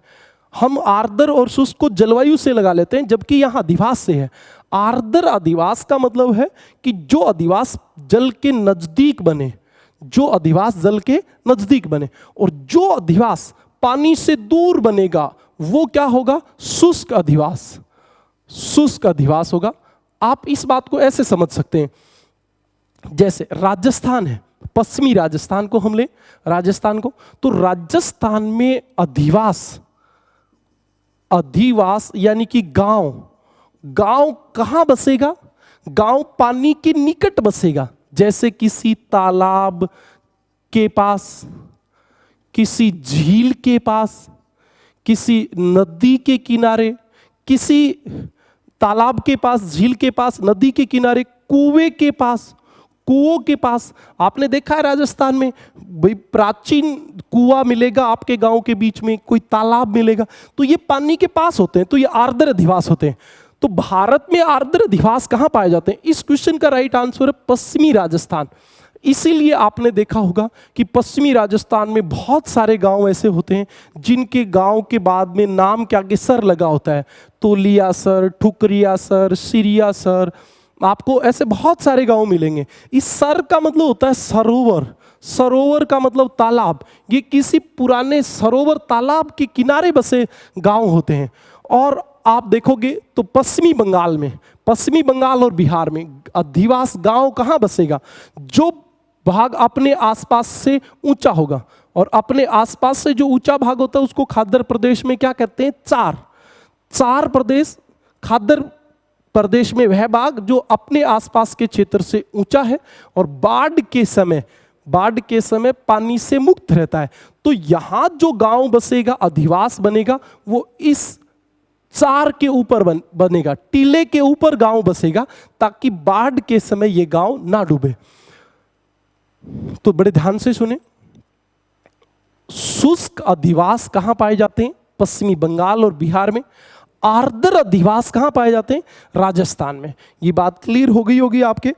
हम आर्द्र और शुष्क को जलवायु से लगा लेते हैं, जबकि यहां अधिवास से है। आर्द्र अधिवास का मतलब है कि जो अधिवास जल के नजदीक बने, जो अधिवास जल के नजदीक बने, और जो अधिवास पानी से दूर बनेगा वो क्या होगा, शुष्क अधिवास। शुष्क अधिवास होगा। आप इस बात को ऐसे समझ सकते हैं, जैसे राजस्थान है, पश्चिमी राजस्थान को हम ले, राजस्थान को, तो राजस्थान में अधिवास यानी कि गांव कहां बसेगा, गांव पानी के निकट बसेगा, जैसे किसी तालाब के पास, किसी झील के पास, किसी नदी के किनारे, किसी तालाब के पास, झील के पास, नदी के किनारे, कुएं के पास, कुओं के पास। आपने देखा है राजस्थान में भाई प्राचीन कुआं मिलेगा आपके गांव के बीच में, कोई तालाब मिलेगा, तो ये पानी के पास होते हैं, तो ये आर्द्र अधिवास होते हैं। तो भारत में आर्द्र अधिवास कहां पाए जाते हैं? इस क्वेश्चन का राइट आंसर है पश्चिमी राजस्थान। इसीलिए आपने देखा होगा कि पश्चिमी राजस्थान में बहुत सारे गांव ऐसे होते हैं जिनके गांव के बाद में नाम के आगे सर लगा होता है। तोलिया सर, ठुकरिया सर, सिरिया सर, आपको ऐसे बहुत सारे गांव मिलेंगे। इस सर का मतलब होता है सरोवर, सरोवर का मतलब तालाब। ये किसी पुराने सरोवर तालाब के किनारे बसे गांव होते हैं। और आप देखोगे तो पश्चिमी बंगाल और बिहार में अधिवास गांव कहां बसेगा, जो भाग अपने आसपास से ऊंचा होगा, और अपने आसपास से जो ऊंचा भाग होता है उसको खाद्य प्रदेश में क्या कहते हैं, चार प्रदेश। खाद्य प्रदेश में वह भाग जो अपने आसपास के क्षेत्र से ऊंचा है और बाढ़ के समय पानी से मुक्त रहता है। तो यहां जो गांव बसेगा, अधिवास बनेगा, वो इस चार के ऊपर बनेगा, टीले के ऊपर गांव बसेगा, ताकि बाढ़ के समय ये गांव ना डूबे। तो बड़े ध्यान से सुने, शुष्क अधिवास कहां पाए जाते हैं? पश्चिमी बंगाल और बिहार में। आर्द्र अधिवास कहां पाए जाते हैं? राजस्थान में। ये बात क्लियर हो गई होगी आपके।